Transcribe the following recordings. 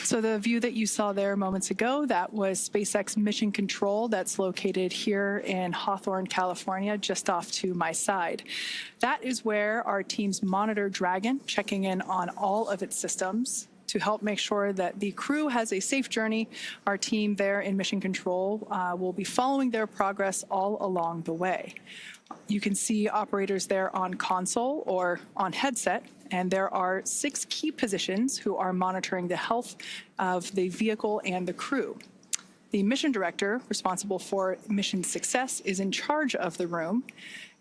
So the view that you saw there moments ago, that was SpaceX Mission Control that's located here in Hawthorne, California, just off to my side. That is where our teams monitor Dragon, checking in on all of its systems to help make sure that the crew has a safe journey. Our team there in Mission Control will be following their progress all along the way. You can see operators there on console or on headset, and there are 6 key positions who are monitoring the health of the vehicle and the crew. The mission director, responsible for mission success, is in charge of the room.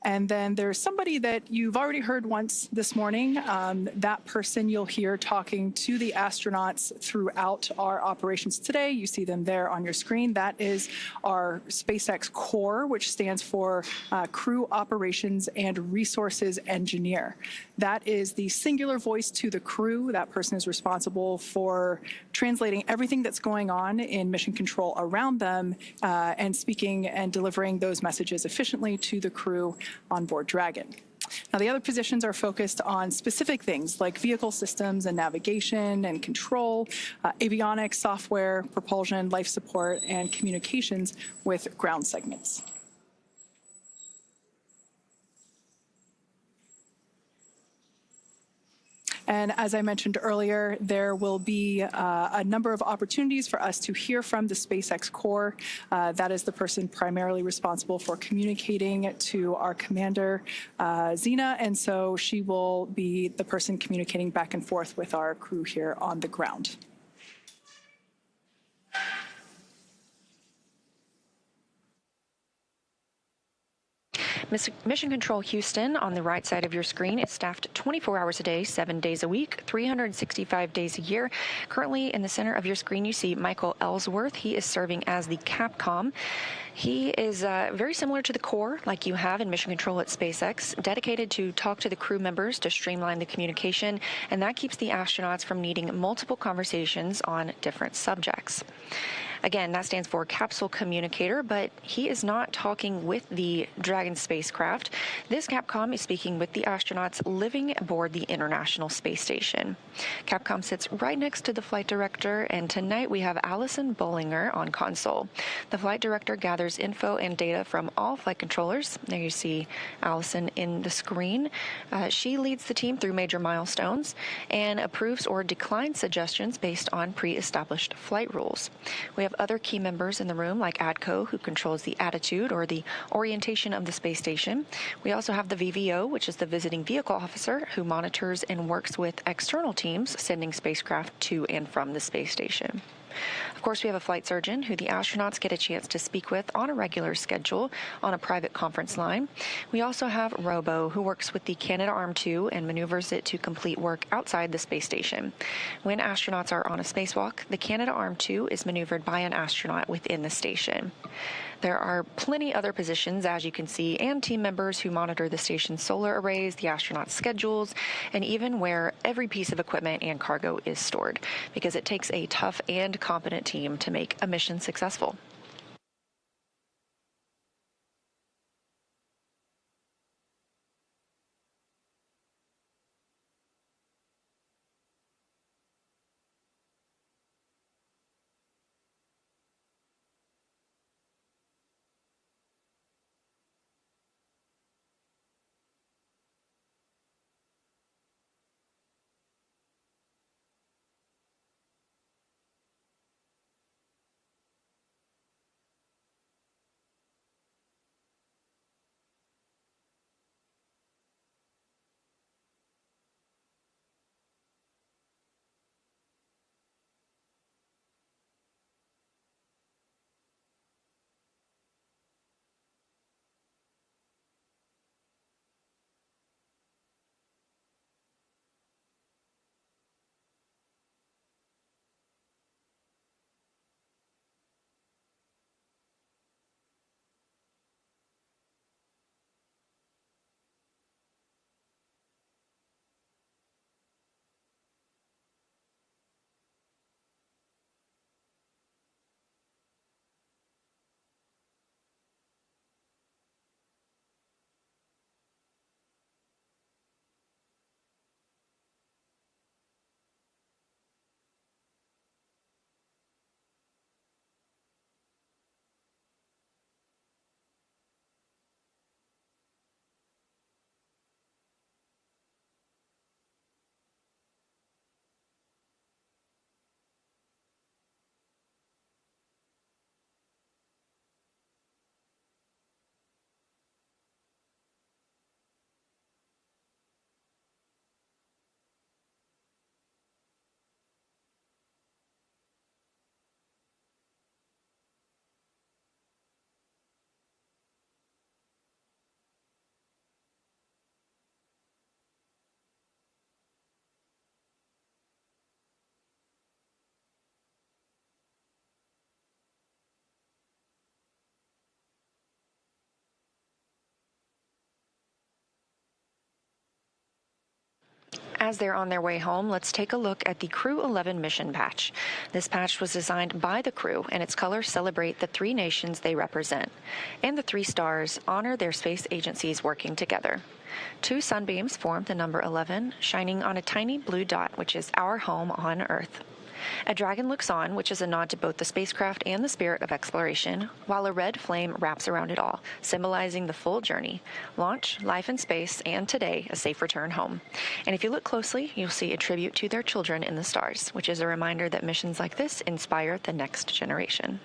And then there's somebody that you've already heard once this morning. That person you'll hear talking to the astronauts throughout our operations today. You see them there on your screen. That is our SpaceX Core, which stands for Crew Operations and Resources Engineer. That is the singular voice to the crew. That person is responsible for translating everything that's going on in mission control around them and speaking and delivering those messages efficiently to the crew on board Dragon. Now, the other positions are focused on specific things like vehicle systems and navigation and control, avionics, software, propulsion, life support, and communications with ground segments. And as I mentioned earlier, there will be a number of opportunities for us to hear from the SpaceX Core. That is the person primarily responsible for communicating to our commander, Zena, and so she will be the person communicating back and forth with our crew here on the ground. Mission Control Houston, on the right side of your screen, is staffed 24 hours a day, 7 days a week, 365 days a year. Currently, in the center of your screen, you see Michael Ellsworth. He is serving as the Capcom. He is very similar to the core, like you have in Mission Control at SpaceX, dedicated to talk to the crew members to streamline the communication, and that keeps the astronauts from needing multiple conversations on different subjects. Again, that stands for capsule communicator, but he is not talking with the Dragon spacecraft. This Capcom is speaking with the astronauts living aboard the International Space Station. Capcom sits right next to the flight director, and tonight we have Allison Bollinger on console. The flight director gathers info and data from all flight controllers. There you see Allison in the screen. She leads the team through major milestones and approves or declines suggestions based on pre-established flight rules. We have other key members in the room, like ADCO, who controls the attitude or the orientation of the space station. We also have the VVO, which is the visiting vehicle officer, who monitors and works with external teams sending spacecraft to and from the space station. Of course, we have a flight surgeon who the astronauts get a chance to speak with on a regular schedule on a private conference line. We also have Robo, who works with the Canadarm2 and maneuvers it to complete work outside the space station. When astronauts are on a spacewalk, the Canadarm2 is maneuvered by an astronaut within the station. There are plenty other positions, as you can see, and team members who monitor the station's solar arrays, the astronauts' schedules, and even where every piece of equipment and cargo is stored, because it takes a tough and competent team to make a mission successful. As they're on their way home, let's take a look at the Crew-11 mission patch. This patch was designed by the crew, and its colors celebrate the 3 nations they represent. And the 3 stars honor their space agencies working together. 2 sunbeams form the number 11, shining on a tiny blue dot, which is our home on Earth. A dragon looks on, which is a nod to both the spacecraft and the spirit of exploration, while a red flame wraps around it all, symbolizing the full journey: launch, life in space, and today, a safe return home. And if you look closely, you'll see a tribute to their children in the stars, which is a reminder that missions like this inspire the next generation.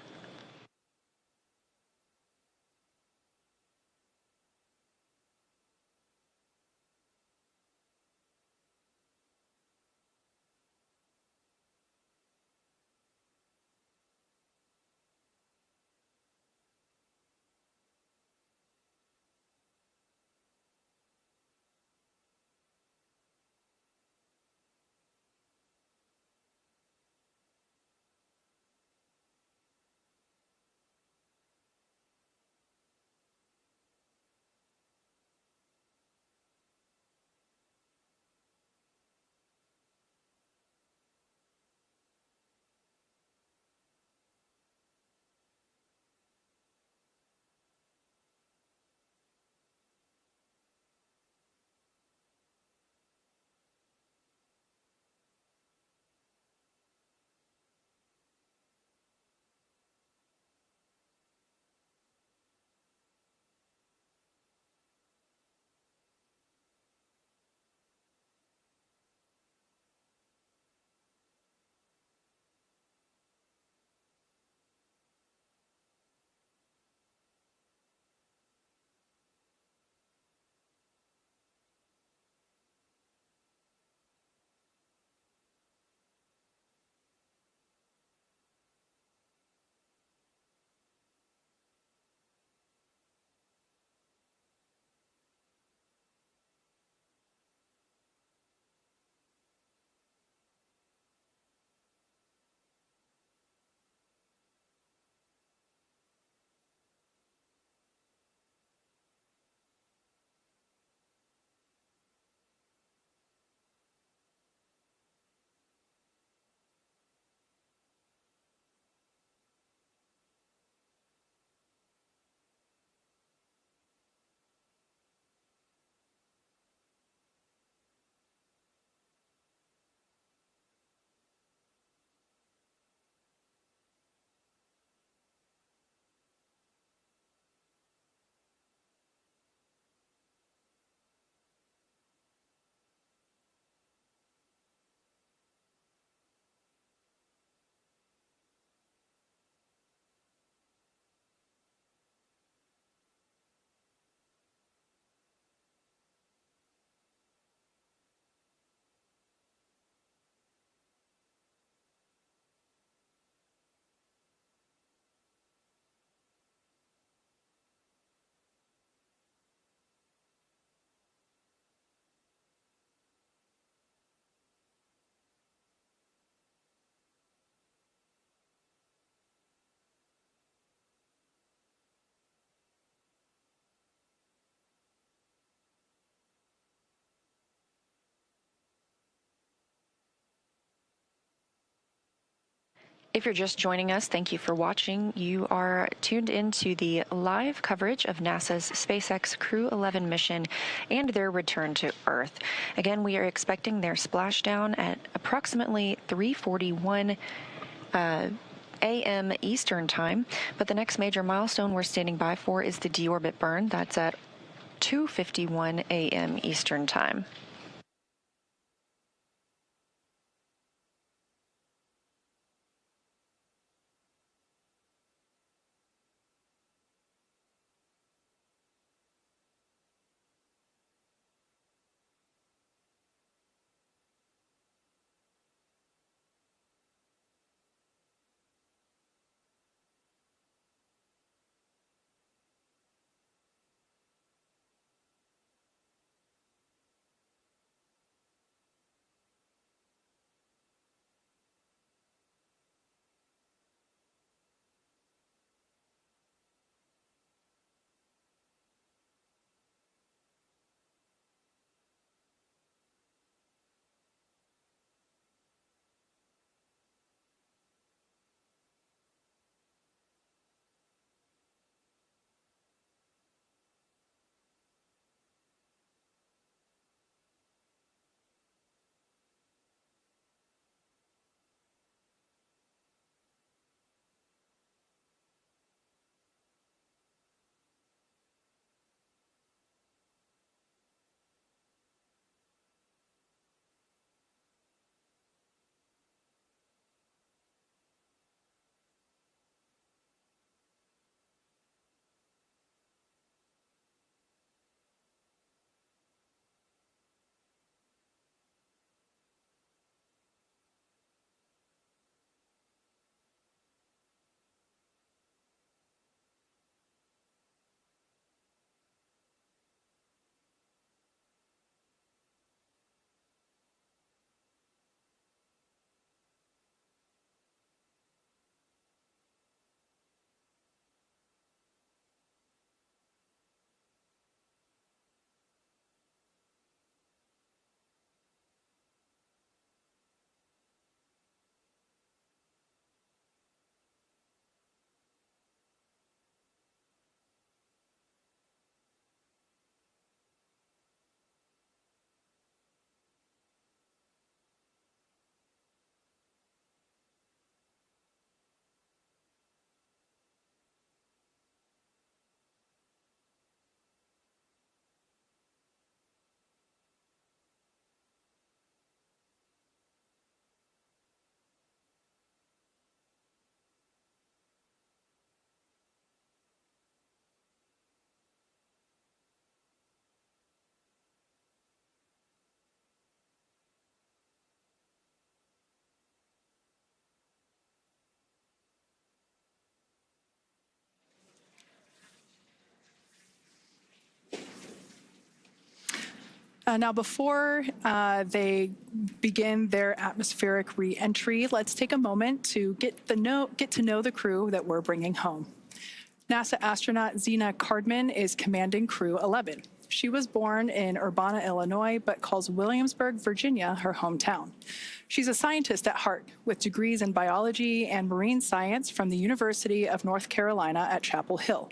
If you're just joining us, thank you for watching. You are tuned into the live coverage of NASA's SpaceX Crew-11 mission and their return to Earth. Again, we are expecting their splashdown at approximately 3:41 a.m. Eastern Time, but the next major milestone we're standing by for is the deorbit burn. That's at 2:51 a.m. Eastern Time. Now, before they begin their atmospheric re-entry, let's take a moment to get to know the crew that we're bringing home. NASA astronaut Zena Cardman is commanding Crew-11. She was born in Urbana, Illinois, but calls Williamsburg, Virginia, her hometown. She's a scientist at heart, with degrees in biology and marine science from the University of North Carolina at Chapel Hill.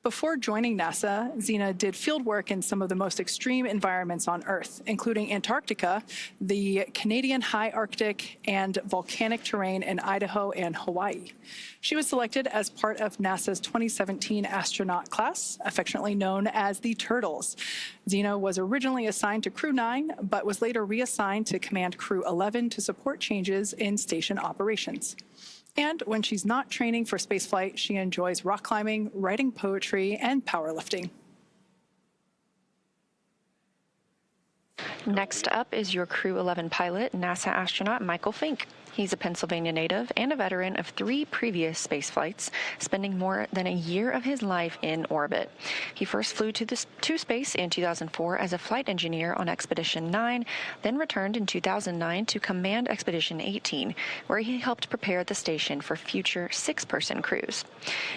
Before joining NASA, Zena did field work in some of the most extreme environments on Earth, including Antarctica, the Canadian high Arctic, and volcanic terrain in Idaho and Hawaii. She was selected as part of NASA's 2017 astronaut class, affectionately known as the Turtles. Zena was originally assigned to Crew-9, but was later reassigned to command Crew-11 to support changes in station operations. And when she's not training for spaceflight, she enjoys rock climbing, writing poetry, and powerlifting. Next up is your Crew-11 pilot, NASA astronaut Michael Fincke. He's a Pennsylvania native and a veteran of 3 previous space flights, spending more than a year of his life in orbit. He first flew to space in 2004 as a flight engineer on Expedition 9, then returned in 2009 to command Expedition 18, where he helped prepare the station for future 6-person crews.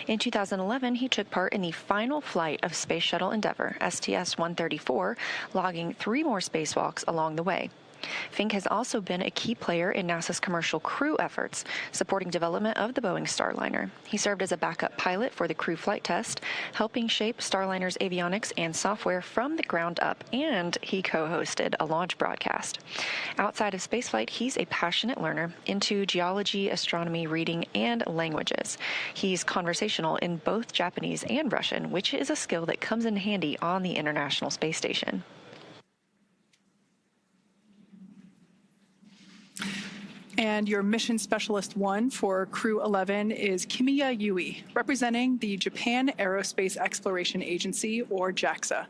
In 2011, he took part in the final flight of Space Shuttle Endeavour, STS-134, logging 3 more spacewalks along the way. Fincke has also been a key player in NASA's commercial crew efforts, supporting development of the Boeing Starliner. He served as a backup pilot for the crew flight test, helping shape Starliner's avionics and software from the ground up, and he co-hosted a launch broadcast. Outside of spaceflight, he's a passionate learner into geology, astronomy, reading, and languages. He's conversational in both Japanese and Russian, which is a skill that comes in handy on the International Space Station. And your Mission Specialist 1 for Crew-11 is Kimiya Yui, representing the Japan Aerospace Exploration Agency, or JAXA.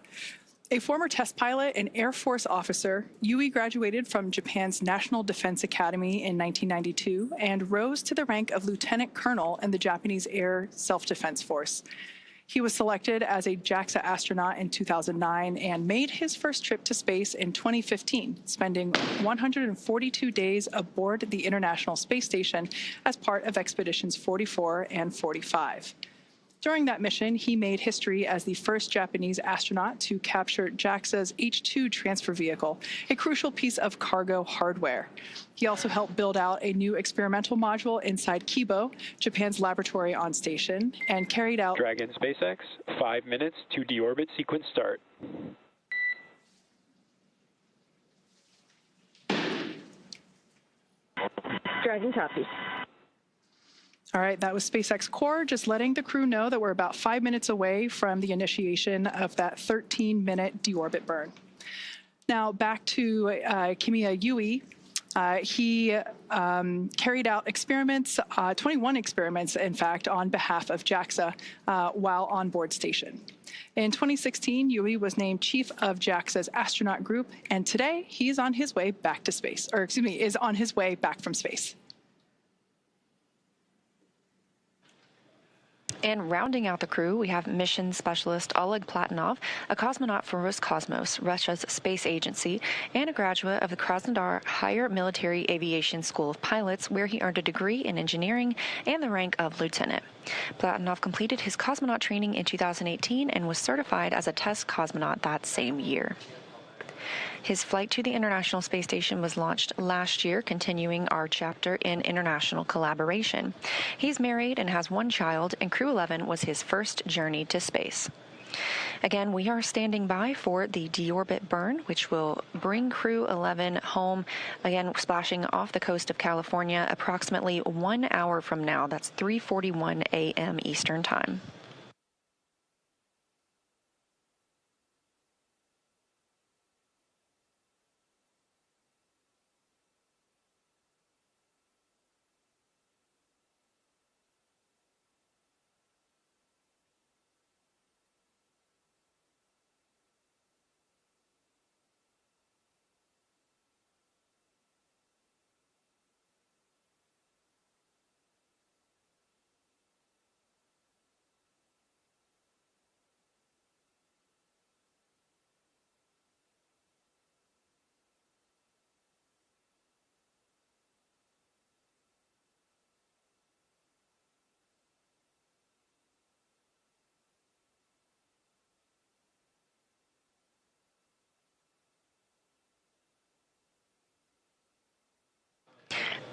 A former test pilot and Air Force officer, Yui graduated from Japan's National Defense Academy in 1992 and rose to the rank of lieutenant colonel in the Japanese Air Self-Defense Force. He was selected as a JAXA astronaut in 2009 and made his first trip to space in 2015, spending 142 days aboard the International Space Station as part of Expeditions 44 and 45. During that mission, he made history as the first Japanese astronaut to capture JAXA's H-2 transfer vehicle, a crucial piece of cargo hardware. He also helped build out a new experimental module inside Kibo, Japan's laboratory on station, and carried out Dragon SpaceX, 5 minutes to deorbit sequence start. Dragon copy. All right, that was SpaceX Core, just letting the crew know that we're about 5 minutes away from the initiation of that 13-minute deorbit burn. Now back to Kimiya Yui. He carried out experiments, 21 experiments, in fact, on behalf of JAXA while on board station. In 2016, Yui was named chief of JAXA's astronaut group, and today he's on his way back to space, or excuse me, is on his way back from space. And rounding out the crew, we have mission specialist Oleg Platonov, a cosmonaut for Roscosmos, Russia's space agency, and a graduate of the Krasnodar Higher Military Aviation School of Pilots, where he earned a degree in engineering and the rank of lieutenant. Platonov completed his cosmonaut training in 2018 and was certified as a test cosmonaut that same year. His flight to the International Space Station was launched last year, continuing our chapter in international collaboration. He's married and has 1 child, and Crew-11 was his first journey to space. Again, we are standing by for the deorbit burn, which will bring Crew-11 home, again, splashing off the coast of California approximately 1 hour from now. That's 3:41 a.m. Eastern Time.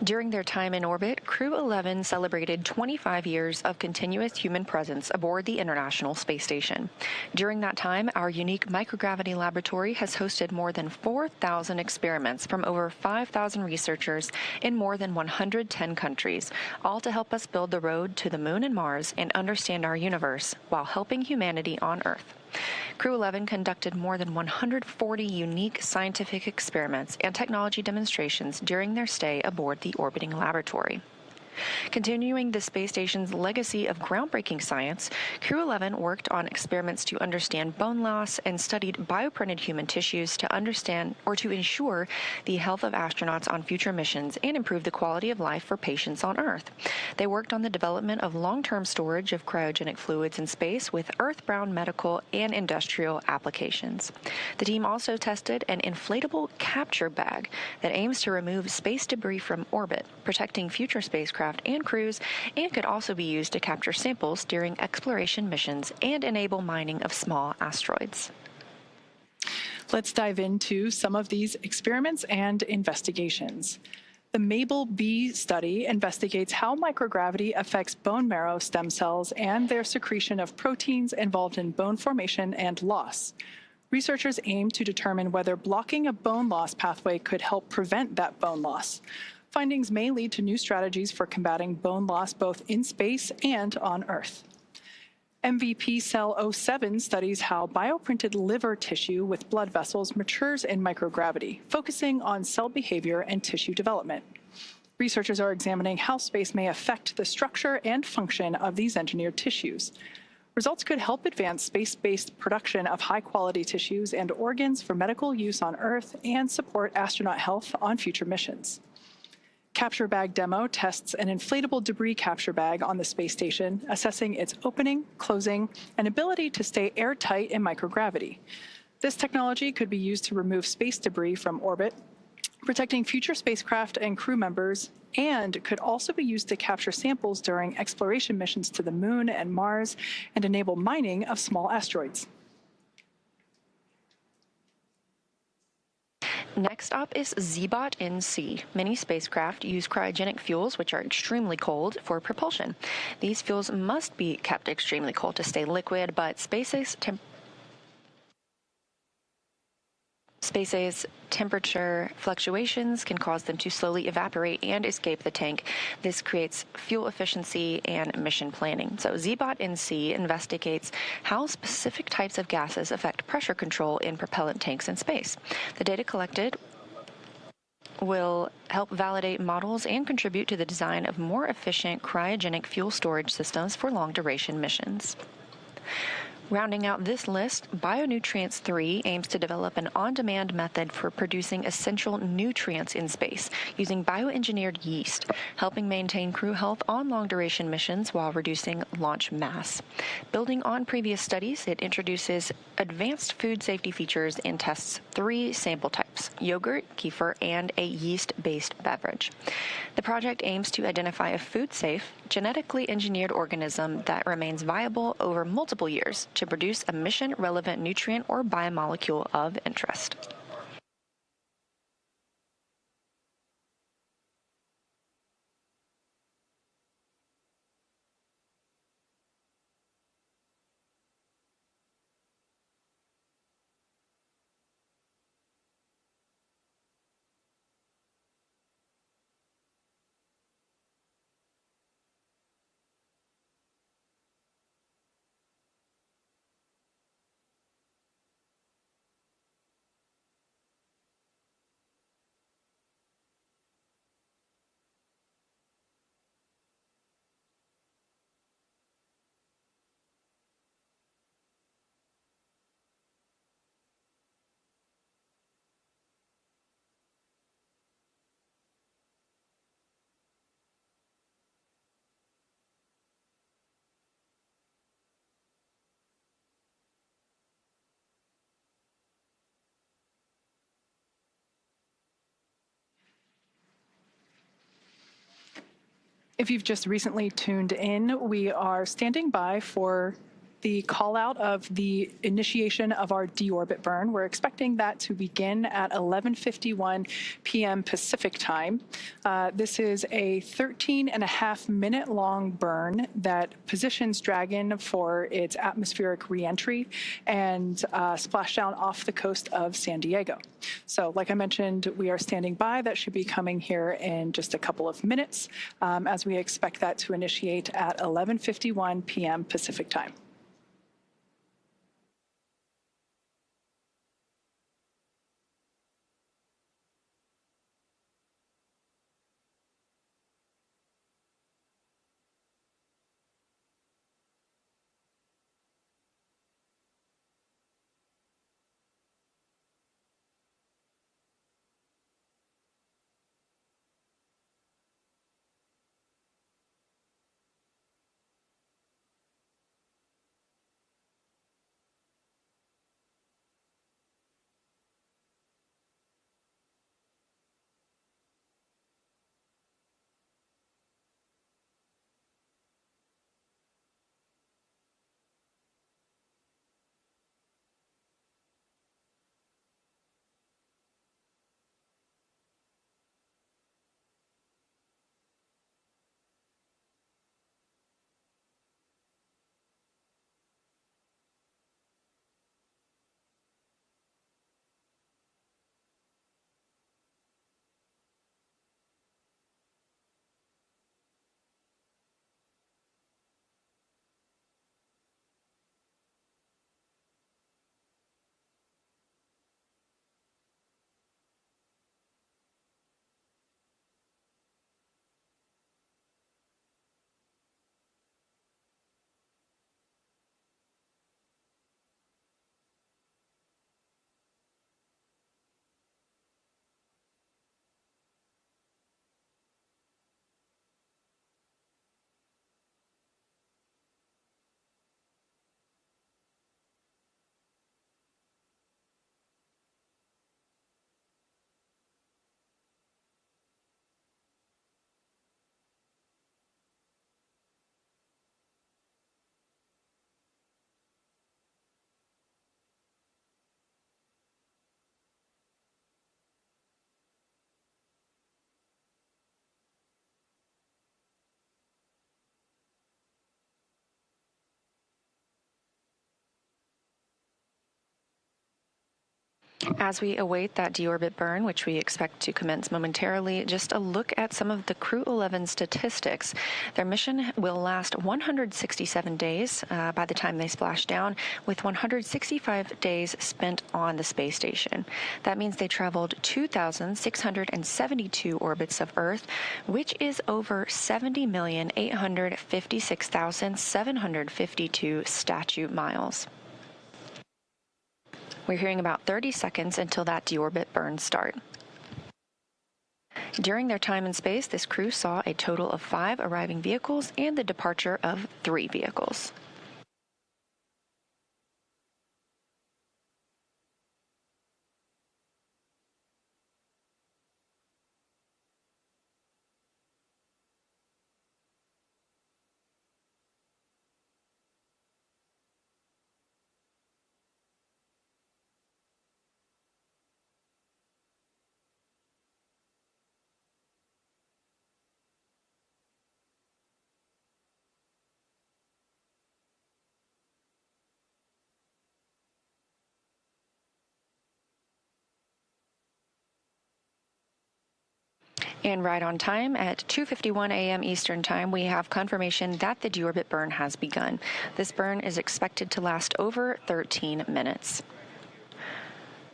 During their time in orbit, Crew-11 celebrated 25 years of continuous human presence aboard the International Space Station. During that time, our unique microgravity laboratory has hosted more than 4,000 experiments from over 5,000 researchers in more than 110 countries, all to help us build the road to the Moon and Mars and understand our universe while helping humanity on Earth. Crew-11 conducted more than 140 unique scientific experiments and technology demonstrations during their stay aboard the orbiting laboratory. Continuing the space station's legacy of groundbreaking science, Crew-11 worked on experiments to understand bone loss and studied bioprinted human tissues to understand or to ensure the health of astronauts on future missions and improve the quality of life for patients on Earth. They worked on the development of long-term storage of cryogenic fluids in space with Earth-bound medical and industrial applications. The team also tested an inflatable capture bag that aims to remove space debris from orbit, protecting future spacecraft and crews, and could also be used to capture samples during exploration missions and enable mining of small asteroids. Let's dive into some of these experiments and investigations. The MABEL-B study investigates how microgravity affects bone marrow stem cells and their secretion of proteins involved in bone formation and loss. Researchers aim to determine whether blocking a bone loss pathway could help prevent that bone loss. Findings may lead to new strategies for combating bone loss both in space and on Earth. MVP Cell 07 studies how bioprinted liver tissue with blood vessels matures in microgravity, focusing on cell behavior and tissue development. Researchers are examining how space may affect the structure and function of these engineered tissues. Results could help advance space-based production of high-quality tissues and organs for medical use on Earth and support astronaut health on future missions. Capture Bag Demo tests an inflatable debris capture bag on the space station, assessing its opening, closing, and ability to stay airtight in microgravity. This technology could be used to remove space debris from orbit, protecting future spacecraft and crew members, and could also be used to capture samples during exploration missions to the Moon and Mars and enable mining of small asteroids. Next up is ZBOT-NC. Many spacecraft use cryogenic fuels, which are extremely cold, for propulsion. These fuels must be kept extremely cold to stay liquid, but SpaceX's temperature fluctuations can cause them to slowly evaporate and escape the tank. This creates fuel efficiency and mission planning. So ZBOT-NC investigates how specific types of gases affect pressure control in propellant tanks in space. The data collected will help validate models and contribute to the design of more efficient cryogenic fuel storage systems for long-duration missions. Rounding out this list, Bionutrients 3 aims to develop an on-demand method for producing essential nutrients in space using bioengineered yeast, helping maintain crew health on long-duration missions while reducing launch mass. Building on previous studies, it introduces advanced food safety features and tests 3 sample types: yogurt, kefir, and a yeast-based beverage. The project aims to identify a food-safe, genetically engineered organism that remains viable over multiple years to produce a mission-relevant nutrient or biomolecule of interest. If you've just recently tuned in, we are standing by for the call out of the initiation of our deorbit burn. We're expecting that to begin at 11:51 p.m. Pacific time. This is a 13.5-minute long burn that positions Dragon for its atmospheric reentry and splashdown off the coast of San Diego. So like I mentioned, we are standing by. That should be coming here in just a couple of minutes as we expect that to initiate at 11:51 p.m. Pacific time. As we await that deorbit burn, which we expect to commence momentarily, just a look at some of the Crew-11 statistics. Their mission will last 167 days by the time they splash down, with 165 days spent on the space station. That means they traveled 2,672 orbits of Earth, which is over 70,856,752 statute miles. We're hearing about 30 seconds until that deorbit burns start. During their time in space, this crew saw a total of 5 arriving vehicles and the departure of 3 vehicles. And right on time at 2:51 a.m. Eastern Time, we have confirmation that the deorbit burn has begun. This burn is expected to last over 13 minutes.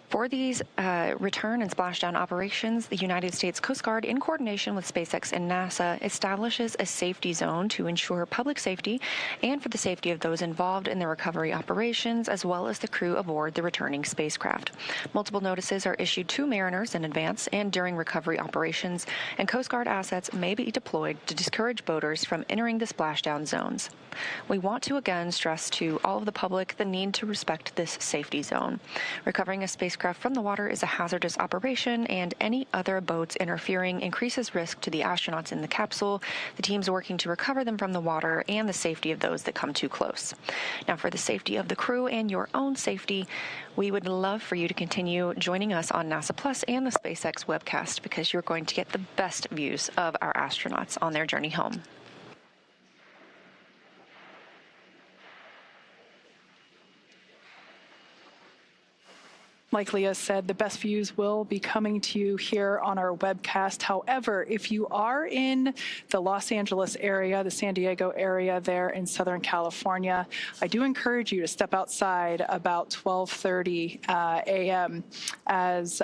For these return and splashdown operations, the United States Coast Guard, in coordination with SpaceX and NASA, establishes a safety zone to ensure public safety and for the safety of those involved in the recovery operations, as well as the crew aboard the returning spacecraft. Multiple notices are issued to mariners in advance and during recovery operations, and Coast Guard assets may be deployed to discourage boaters from entering the splashdown zones. We want to again stress to all of the public the need to respect this safety zone. Recovering a spacecraft spacecraft from the water is a hazardous operation, and any other boats interfering increases risk to the astronauts in the capsule, the teams working to recover them from the water, and the safety of those that come too close. Now, for the safety of the crew and your own safety, we would love for you to continue joining us on NASA Plus and the SpaceX webcast, because you're going to get the best views of our astronauts on their journey home. Like Leah said, the best views will be coming to you here on our webcast. However, if you are in the Los Angeles area, the San Diego area there in Southern California, I do encourage you to step outside about 12:30 a.m. as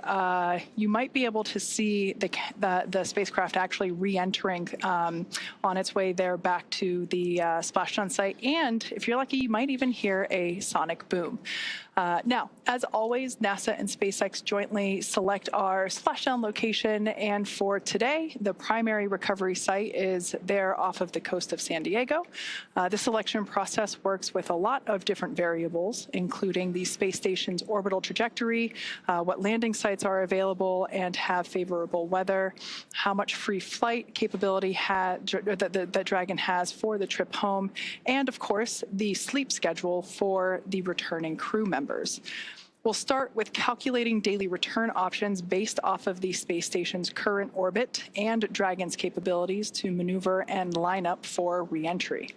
you might be able to see the spacecraft actually re-entering on its way there back to the splashdown site. And if you're lucky, you might even hear a sonic boom. Now, as always, NASA and SpaceX jointly select our splashdown location, and for today, the primary recovery site is there off of the coast of San Diego. The selection process works with a lot of different variables, including the space station's orbital trajectory, what landing sites are available and have favorable weather, how much free flight capability that Dragon has for the trip home, and of course, the sleep schedule for the returning crew members. We'll start with calculating daily return options based off of the space station's current orbit and Dragon's capabilities to maneuver and line up for re-entry.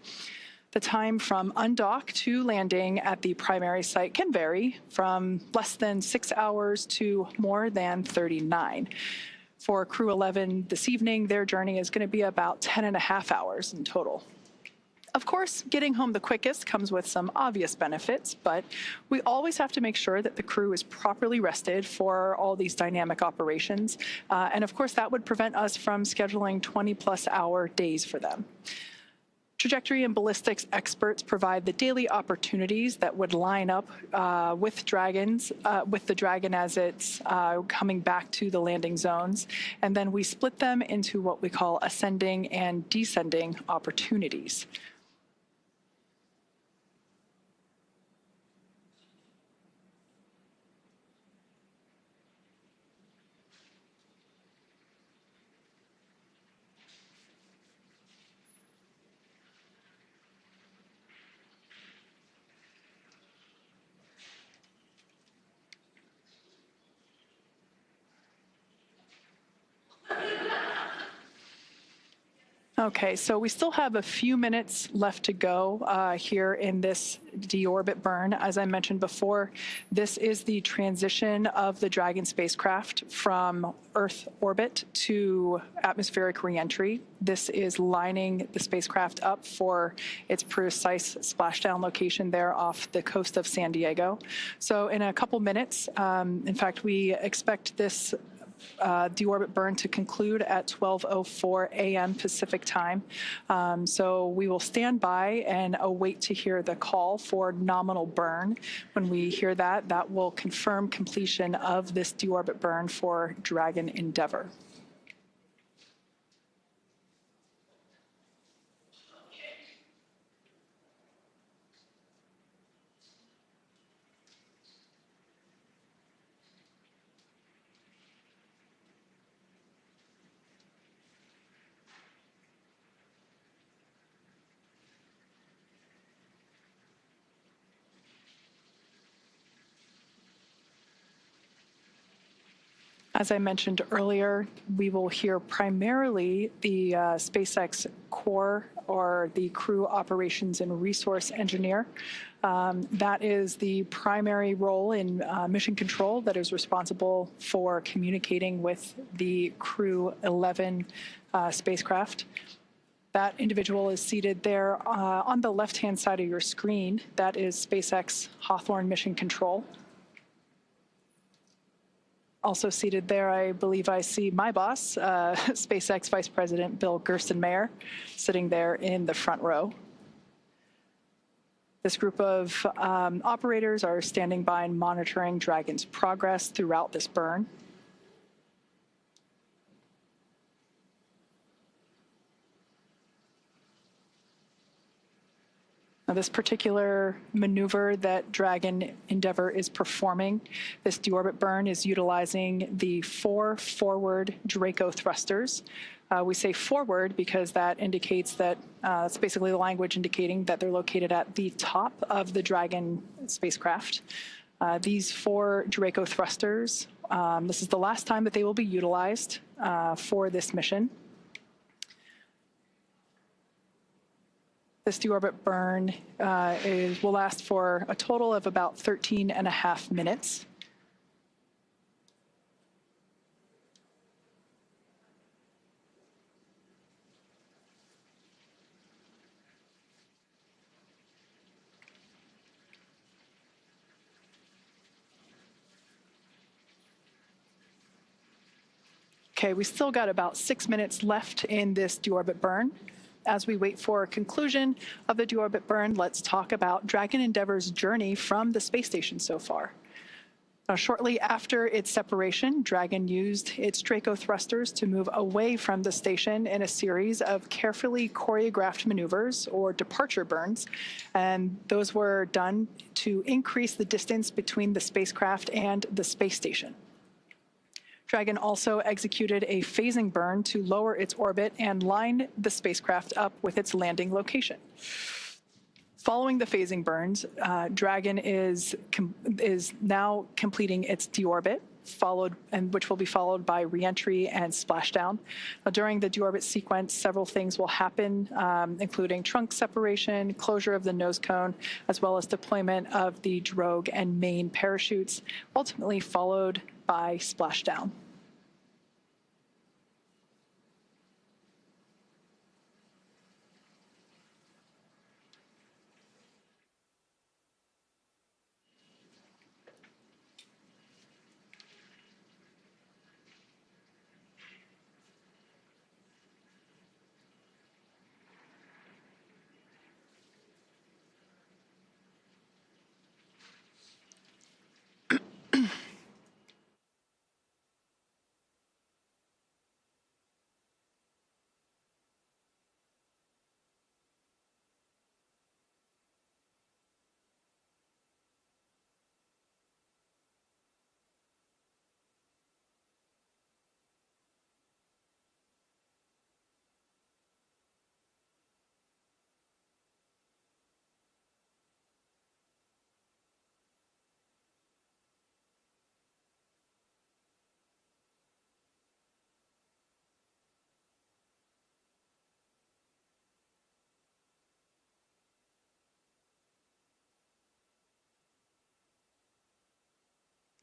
The time from undock to landing at the primary site can vary from less than 6 hours to more than 39. For Crew-11 this evening, their journey is going to be about 10.5 hours in total. Of course, getting home the quickest comes with some obvious benefits, but we always have to make sure that the crew is properly rested for all these dynamic operations. And of course, that would prevent us from scheduling 20-plus hour days for them. Trajectory and ballistics experts provide the daily opportunities that would line up with the Dragon as it's coming back to the landing zones. And then we split them into what we call ascending and descending opportunities. Okay, so we still have a few minutes left to go here in this deorbit burn. As I mentioned before, this is the transition of the Dragon spacecraft from Earth orbit to atmospheric reentry. This is lining the spacecraft up for its precise splashdown location there off the coast of San Diego. So in a couple minutes, in fact, we expect this deorbit burn to conclude at 12:04 a.m. Pacific time. So we will stand by and await to hear the call for nominal burn. When we hear that, that will confirm completion of this deorbit burn for Dragon Endeavour. As I mentioned earlier, we will hear primarily the SpaceX core or the crew operations and resource engineer. That is the primary role in mission control that is responsible for communicating with the Crew-11 spacecraft. That individual is seated there on the left-hand side of your screen. That is SpaceX Hawthorne Mission Control. Also seated there, I believe I see my boss, SpaceX Vice President Bill Gerstenmaier, sitting there in the front row. This group of operators are standing by and monitoring Dragon's progress throughout this burn. Now, this particular maneuver that Dragon Endeavour is performing, this deorbit burn, is utilizing the 4 forward Draco thrusters. We say forward because that indicates that it's basically the language indicating that they're located at the top of the Dragon spacecraft. These 4 Draco thrusters, this is the last time that they will be utilized for this mission. This deorbit burn will last for a total of about 13.5 minutes. Okay, we still got about 6 minutes left in this deorbit burn. As we wait for a conclusion of the deorbit burn, let's talk about Dragon Endeavour's journey from the space station so far. Now, shortly after its separation, Dragon used its Draco thrusters to move away from the station in a series of carefully choreographed maneuvers, or departure burns, and those were done to increase the distance between the spacecraft and the space station. Dragon also executed a phasing burn to lower its orbit and line the spacecraft up with its landing location. Following the phasing burns, Dragon is now completing its deorbit, which will be followed by reentry and splashdown. During the deorbit sequence, several things will happen, including trunk separation, closure of the nose cone, as well as deployment of the drogue and main parachutes, ultimately followed by splashdown.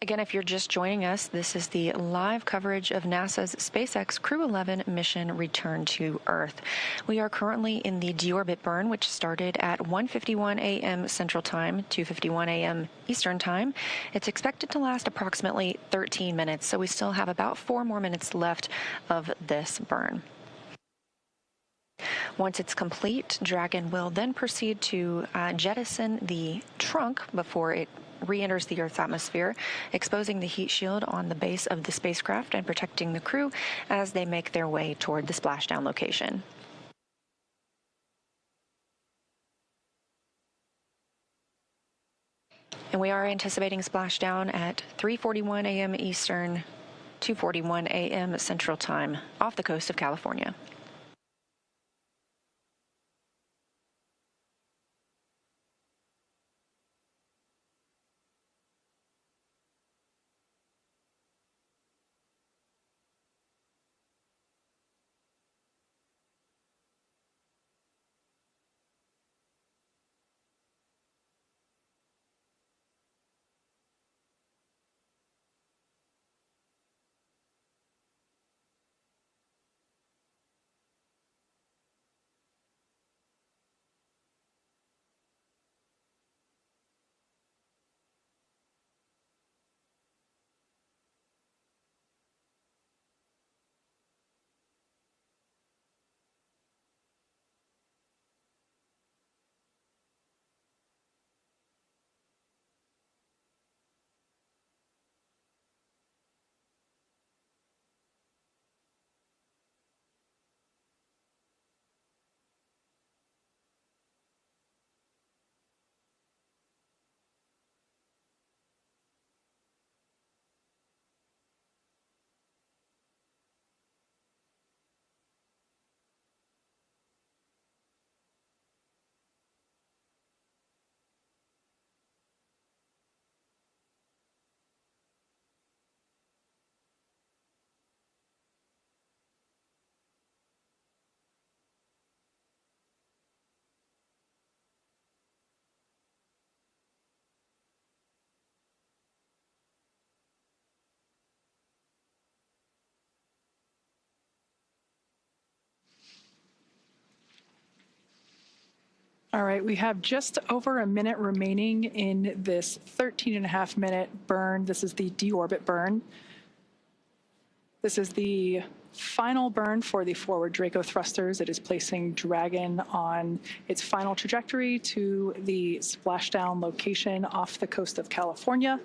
Again, if you're just joining us, this is the live coverage of NASA's SpaceX Crew-11 mission return to Earth. We are currently in the deorbit burn, which started at 1:51 a.m. Central Time, 2:51 a.m. Eastern Time. It's expected to last approximately 13 minutes, so we still have about 4 more minutes left of this burn. Once it's complete, Dragon will then proceed to jettison the trunk before it re-enters the Earth's atmosphere, exposing the heat shield on the base of the spacecraft and protecting the crew as they make their way toward the splashdown location. And we are anticipating splashdown at 3:41 a.m. Eastern, 2:41 a.m. Central Time off the coast of California. All right, we have just over a minute remaining in this 13.5-minute burn. This is the deorbit burn. This is the final burn for the forward Draco thrusters. It is placing Dragon on its final trajectory to the splashdown location off the coast of California.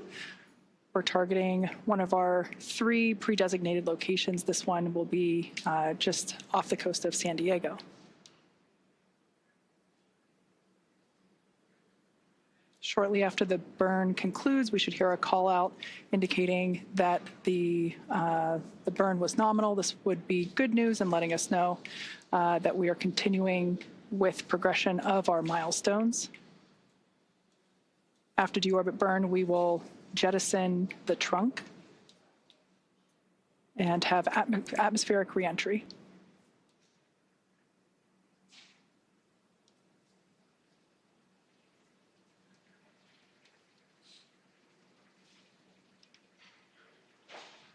We're targeting one of our 3 pre-designated locations. This one will be just off the coast of San Diego. Shortly after the burn concludes, we should hear a call out indicating that the burn was nominal. This would be good news and letting us know that we are continuing with progression of our milestones. After deorbit burn, we will jettison the trunk and have atmospheric reentry.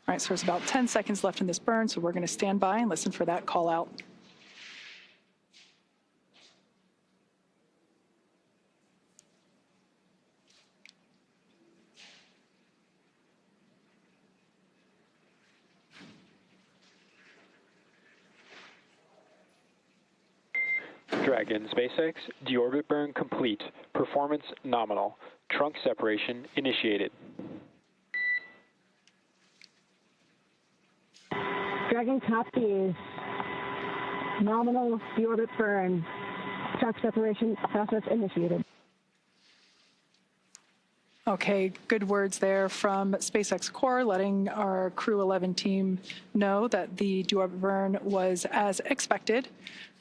All right, so there's about 10 seconds left in this burn, so we're going to stand by and listen for that call out. Dragon, SpaceX, deorbit burn complete. Performance nominal. Trunk separation initiated. Dragon copies. Nominal deorbit burn. Trunk separation process initiated. Okay, good words there from SpaceX Core, letting our Crew-11 team know that the deorbit burn was as expected.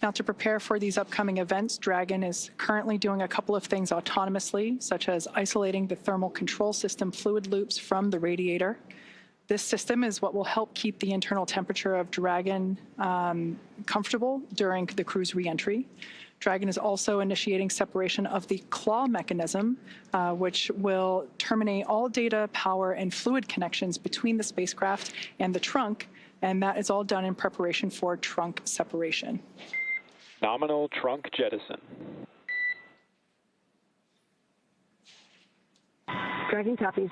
Now, to prepare for these upcoming events, Dragon is currently doing a couple of things autonomously, such as isolating the thermal control system fluid loops from the radiator. This system is what will help keep the internal temperature of Dragon comfortable during the crew's reentry. Dragon is also initiating separation of the claw mechanism, which will terminate all data, power, and fluid connections between the spacecraft and the trunk, and that is all done in preparation for trunk separation. Nominal trunk jettison. Dragon copies.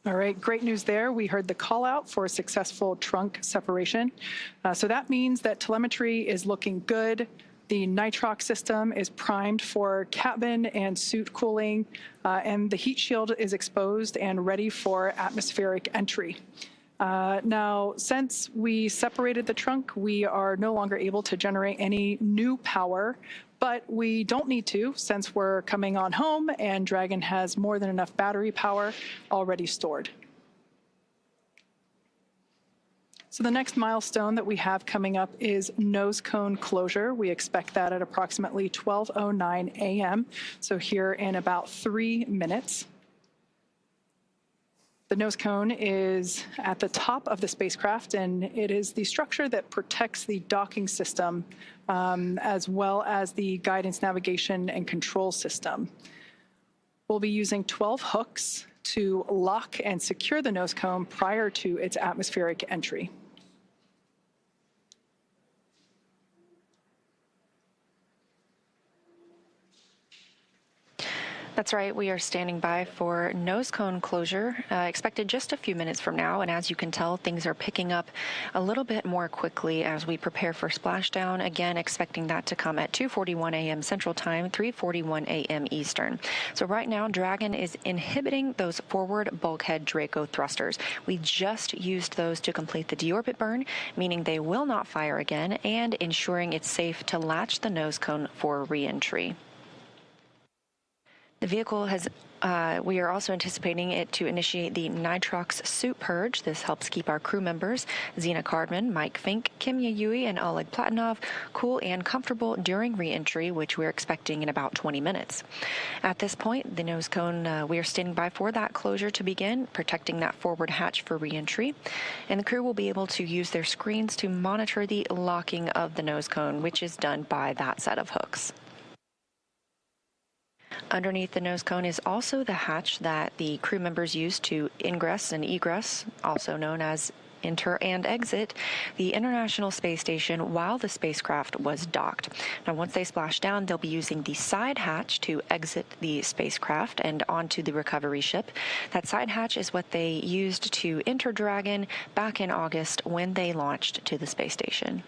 All right, great news there. We heard the call out for successful trunk separation. So that means that telemetry is looking good. The nitrox system is primed for cabin and suit cooling, and the heat shield is exposed and ready for atmospheric entry. Now, since we separated the trunk, we are no longer able to generate any new power, but we don't need to since we're coming on home and Dragon has more than enough battery power already stored. So the next milestone that we have coming up is nose cone closure. We expect that at approximately 12:09 a.m., so here in about 3 minutes. The nose cone is at the top of the spacecraft, and it is the structure that protects the docking system as well as the guidance, navigation, and control system. We'll be using 12 hooks to lock and secure the nose cone prior to its atmospheric entry. That's right. We are standing by for nose cone closure, expected just a few minutes from now. And as you can tell, things are picking up a little bit more quickly as we prepare for splashdown. Again, expecting that to come at 2:41 a.m. Central Time, 3:41 a.m. Eastern. So right now, Dragon is inhibiting those forward bulkhead Draco thrusters. We just used those to complete the deorbit burn, meaning they will not fire again, and ensuring it's safe to latch the nose cone for re-entry. The vehicle has, we are also anticipating it to initiate the nitrox suit purge. This helps keep our crew members, Zena Cardman, Mike Fincke, Kimiya Yui, and Oleg Platonov, cool and comfortable during re-entry, which we're expecting in about 20 minutes. At this point, the nose cone, we are standing by for that closure to begin, protecting that forward hatch for re-entry. And the crew will be able to use their screens to monitor the locking of the nose cone, which is done by that set of hooks. Underneath the nose cone is also the hatch that the crew members use to ingress and egress, also known as enter and exit the International Space Station while the spacecraft was docked. Now, once they splash down, they'll be using the side hatch to exit the spacecraft and onto the recovery ship. That side hatch is what they used to enter Dragon back in August when they launched to the space station.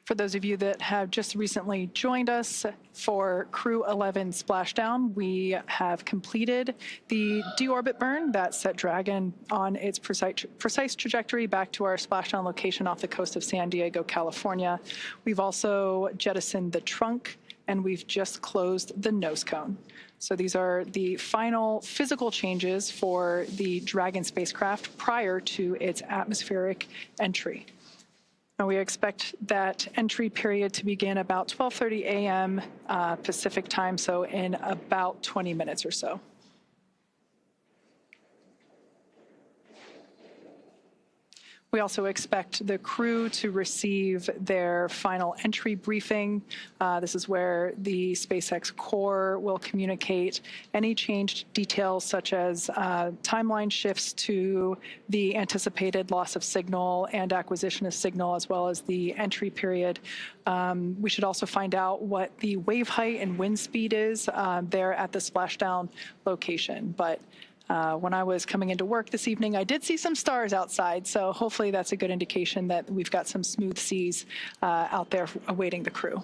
For those of you that have just recently joined us for Crew-11 splashdown, we have completed the deorbit burn that set Dragon on its precise trajectory back to our splashdown location off the coast of San Diego, California. We've also jettisoned the trunk, and we've just closed the nose cone. So these are the final physical changes for the Dragon spacecraft prior to its atmospheric entry. And we expect that entry period to begin about 12:30 a.m. Pacific time, so in about 20 minutes or so. We also expect the crew to receive their final entry briefing. This is where the SpaceX core will communicate any changed details, such as timeline shifts to the anticipated loss of signal and acquisition of signal, as well as the entry period. We should also find out what the wave height and wind speed is there at the splashdown location. But when I was coming into work this evening, I did see some stars outside, so hopefully that's a good indication that we've got some smooth seas out there awaiting the crew.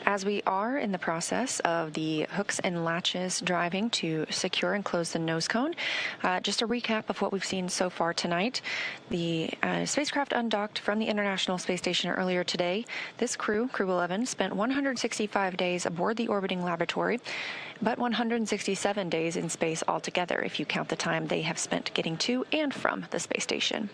As we are in the process of the hooks and latches driving to secure and close the nose cone, just a recap of what we've seen so far tonight. The spacecraft undocked from the International Space Station earlier today. This Crew-11, spent 165 days aboard the orbiting laboratory, but 167 days in space altogether, if you count the time they have spent getting to and from the space station.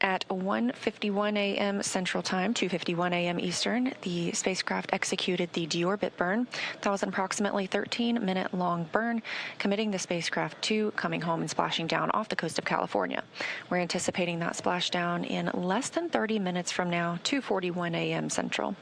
At 1:51 a.m. Central Time, 2:51 a.m. Eastern, the spacecraft executed the deorbit burn. That was an approximately 13-minute long burn, committing the spacecraft to coming home and splashing down off the coast of California. We're anticipating that splashdown in less than 30 minutes from now, 2:41 a.m. Central.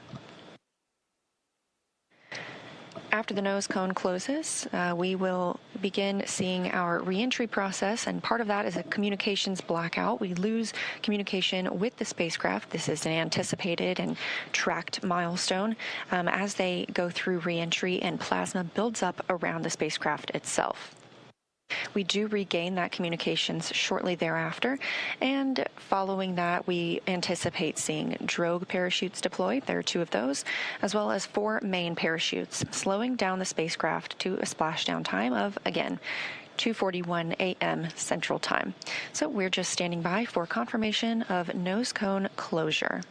After the nose cone closes, we will begin seeing our reentry process, and part of that is a communications blackout. We lose communication with the spacecraft. This is an anticipated and tracked milestone as they go through reentry and plasma builds up around the spacecraft itself. We do regain that communications shortly thereafter, and following that, we anticipate seeing drogue parachutes deployed. There are 2 of those, as well as 4 main parachutes, slowing down the spacecraft to a splashdown time of, again, 2:41 a.m. Central Time. So we're just standing by for confirmation of nose cone closure.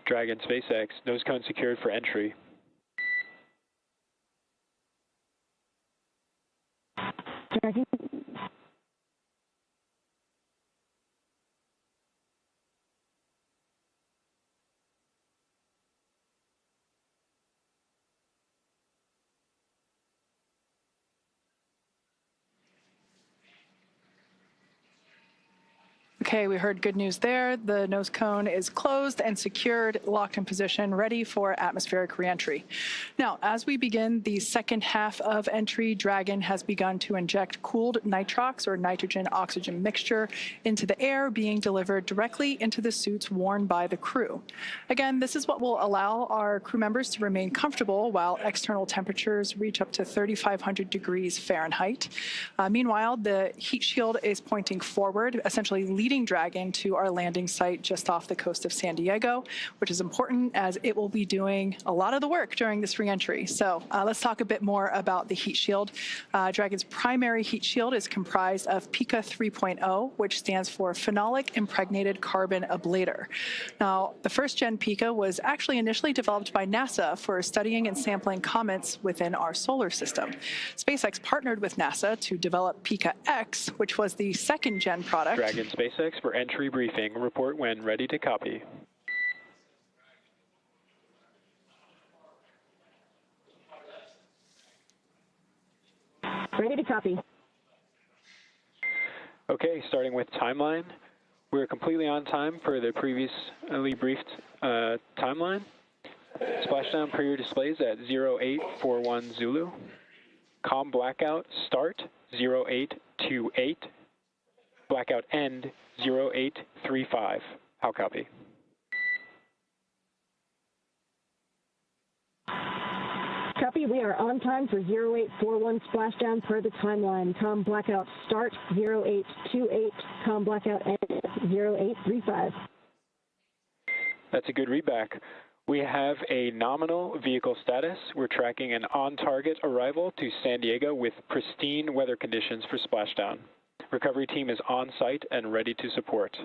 Dragon SpaceX, nose cone secured for entry. Dragon. Okay, we heard good news there. The nose cone is closed and secured, locked in position, ready for atmospheric reentry. Now, as we begin the second half of entry, Dragon has begun to inject cooled nitrox or nitrogen-oxygen mixture into the air, being delivered directly into the suits worn by the crew. Again, this is what will allow our crew members to remain comfortable while external temperatures reach up to 3,500 degrees Fahrenheit. Meanwhile, the heat shield is pointing forward, essentially leading Dragon to our landing site just off the coast of San Diego, which is important as it will be doing a lot of the work during this reentry. So let's talk a bit more about the heat shield. Dragon's primary heat shield is comprised of Pika 3.0, which stands for Phenolic Impregnated Carbon Ablator. Now, the first gen Pika was actually initially developed by NASA for studying and sampling comets within our solar system. SpaceX partnered with NASA to develop Pika X, which was the second gen product. Dragon SpaceX for entry briefing. Report when ready to copy. Ready to copy. Okay, starting with timeline. We're completely on time for the previously briefed timeline. Splashdown per your displays at 0841 Zulu. COM blackout start 0828. Blackout end 0835. How copy? Copy, we are on time for 0841 splashdown per the timeline. COM blackout start 0828, COM blackout end 0835. That's a good readback. We have a nominal vehicle status. We're tracking an on-target arrival to San Diego with pristine weather conditions for splashdown. Recovery team is on site and ready to support.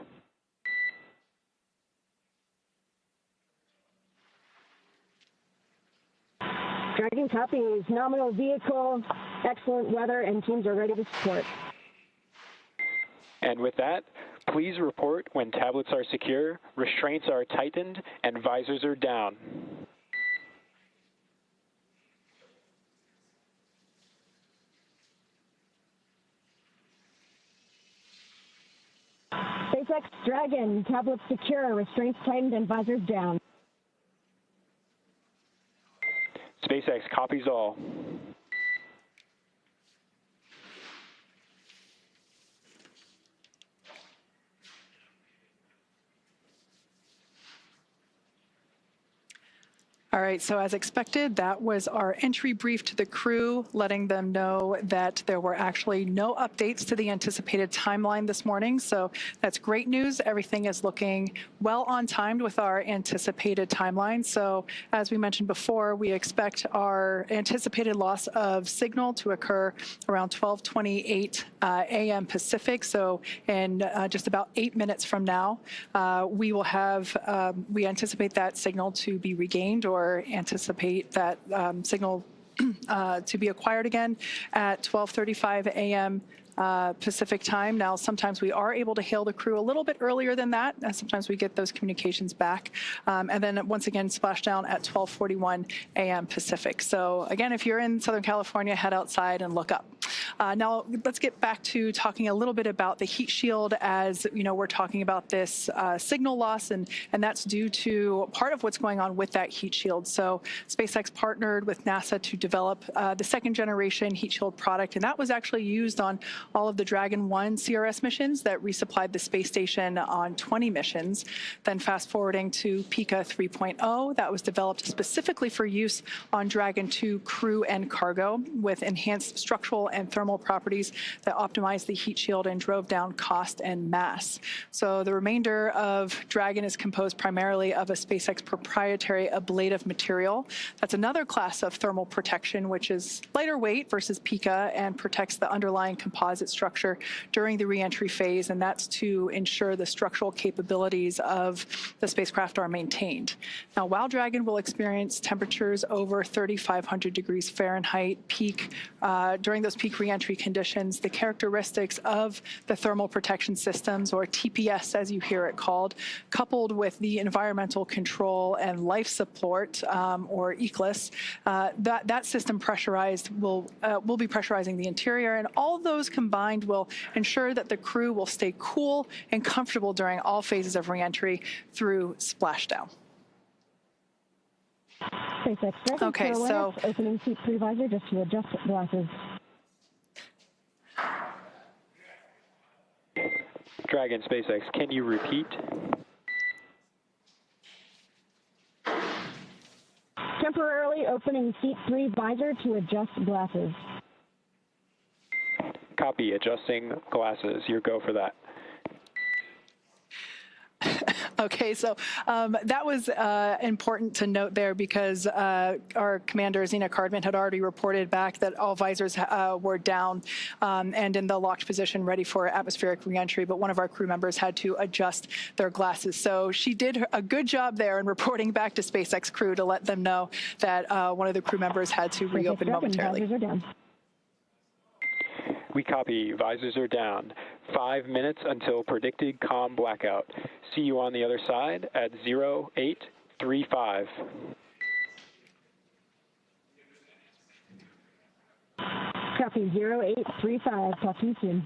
Dragon copies, nominal vehicle, excellent weather, and teams are ready to support. And with that, please report when tablets are secure, restraints are tightened, and visors are down. SpaceX Dragon, tablets secure, restraints tightened, and visors down. SpaceX copies all. All right, so as expected, that was our entry brief to the crew, letting them know that there were actually no updates to the anticipated timeline this morning. So that's great news. Everything is looking well on timed with our anticipated timeline. So as we mentioned before, we expect our anticipated loss of signal to occur around 12:28 a.m. Pacific. So in just about 8 minutes from now, we will have, we anticipate that signal to be regained or anticipate that signal to be acquired again at 12:35 a.m. Pacific time. Now, sometimes we are able to hail the crew a little bit earlier than that, and sometimes we get those communications back. And then once again, splashdown at 12:41 a.m. Pacific. So again, if you're in Southern California, head outside and look up. Now, let's get back to talking a little bit about the heat shield. As you know, we're talking about this signal loss, and that's due to part of what's going on with that heat shield. So SpaceX partnered with NASA to develop the second generation heat shield product, and that was actually used on all of the Dragon 1 CRS missions that resupplied the space station on 20 missions. Then fast forwarding to Pika 3.0, that was developed specifically for use on Dragon 2 crew and cargo with enhanced structural and thermal properties that optimized the heat shield and drove down cost and mass. So the remainder of Dragon is composed primarily of a SpaceX proprietary ablative material. That's another class of thermal protection, which is lighter weight versus Pika and protects the underlying composite structure during the reentry phase, and that's to ensure the structural capabilities of the spacecraft are maintained. Now, while Dragon will experience temperatures over 3,500 degrees Fahrenheit peak during those peak reentry conditions, the characteristics of the thermal protection systems, or TPS as you hear it called, coupled with the environmental control and life support, or ECLS, that system pressurized will be pressurizing the interior, and all of those combined will ensure that the crew will stay cool and comfortable during all phases of reentry through splashdown. SpaceX Dragon, Okay, so opening seat previsor just to adjust glasses. Dragon, SpaceX, can you repeat? Temporarily opening seat 3 visor to adjust glasses. Copy, adjusting glasses. Your go for that. Okay, so that was important to note there because our commander, Zena Cardman, had already reported back that all visors were down and in the locked position ready for atmospheric reentry, but one of our crew members had to adjust their glasses. So she did a good job there in reporting back to SpaceX crew to let them know that one of the crew members had to reopen momentarily. Visors are down. We copy. Visors are down. 5 minutes until predicted comm blackout. See you on the other side at 0835. Copy 0835. Talk to you soon.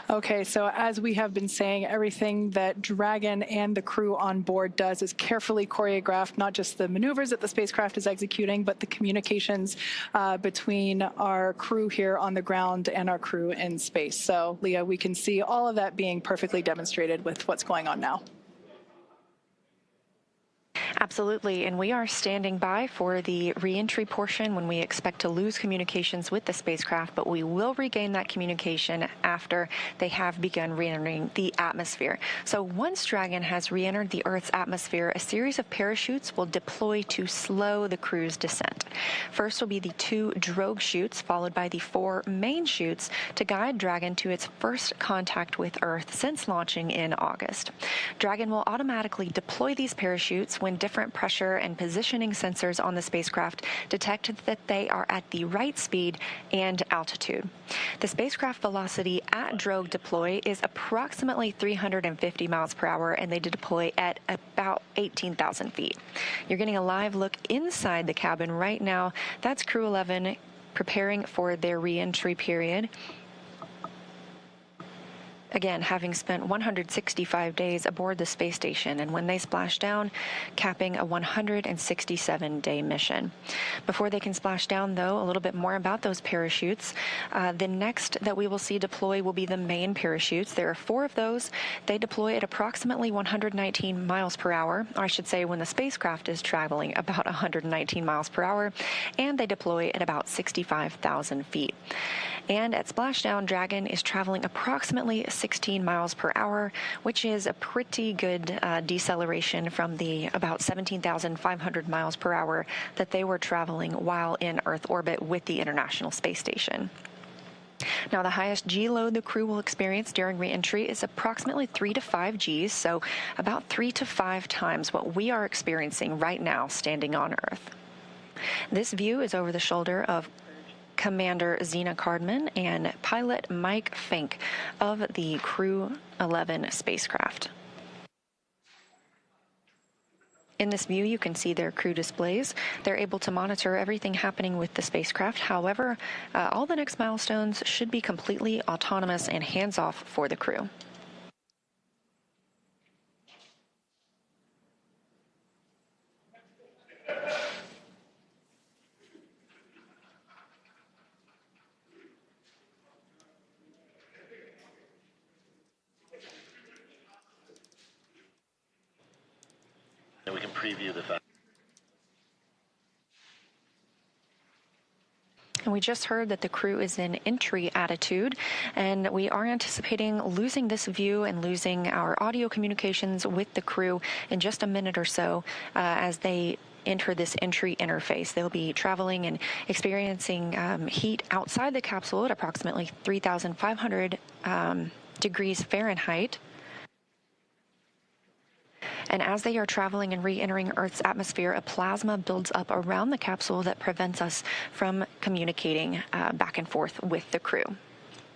Okay, so as we have been saying, everything that Dragon and the crew on board does is carefully choreographed, not just the maneuvers that the spacecraft is executing, but the communications between our crew here on the ground and our crew in space. So, Leah, we can see all of that being perfectly demonstrated with what's going on now. Absolutely, and we are standing by for the reentry portion when we expect to lose communications with the spacecraft, but we will regain that communication after they have begun re-entering the atmosphere. So once Dragon has re-entered the Earth's atmosphere, a series of parachutes will deploy to slow the crew's descent. First will be the 2 drogue chutes, followed by the 4 main chutes to guide Dragon to its first contact with Earth since launching in August. Dragon will automatically deploy these parachutes when different pressure and positioning sensors on the spacecraft detect that they are at the right speed and altitude. The spacecraft velocity at drogue deploy is approximately 350 miles per hour, and they deploy at about 18,000 feet. You're getting a live look inside the cabin right now. That's Crew-11 preparing for their re-entry period. Again, having spent 165 days aboard the space station, and when they splash down, capping a 167-day mission. Before they can splash down, though, a little bit more about those parachutes. The next that we will see deploy will be the main parachutes. There are 4 of those. They deploy at approximately 119 miles per hour, or I should say when the spacecraft is traveling about 119 miles per hour, and they deploy at about 65,000 feet. And at splashdown, Dragon is traveling approximately 16 miles per hour, which is a pretty good deceleration from the about 17,500 miles per hour that they were traveling while in Earth orbit with the International Space Station. Now, the highest G load the crew will experience during re-entry is approximately 3 to 5 Gs, so about 3 to 5 times what we are experiencing right now standing on Earth. This view is over the shoulder of Commander Zena Cardman and pilot Mike Fincke of the Crew-11 spacecraft. In this view, you can see their crew displays. They're able to monitor everything happening with the spacecraft. However, all the next milestones should be completely autonomous and hands-off for the crew. And we can preview the fact. And we just heard that the crew is in entry attitude, and we are anticipating losing this view and losing our audio communications with the crew in just a minute or so as they enter this entry interface. They'll be traveling and experiencing heat outside the capsule at approximately 3,500 degrees Fahrenheit. And as they are traveling and re-entering Earth's atmosphere, a plasma builds up around the capsule that prevents us from communicating back and forth with the crew.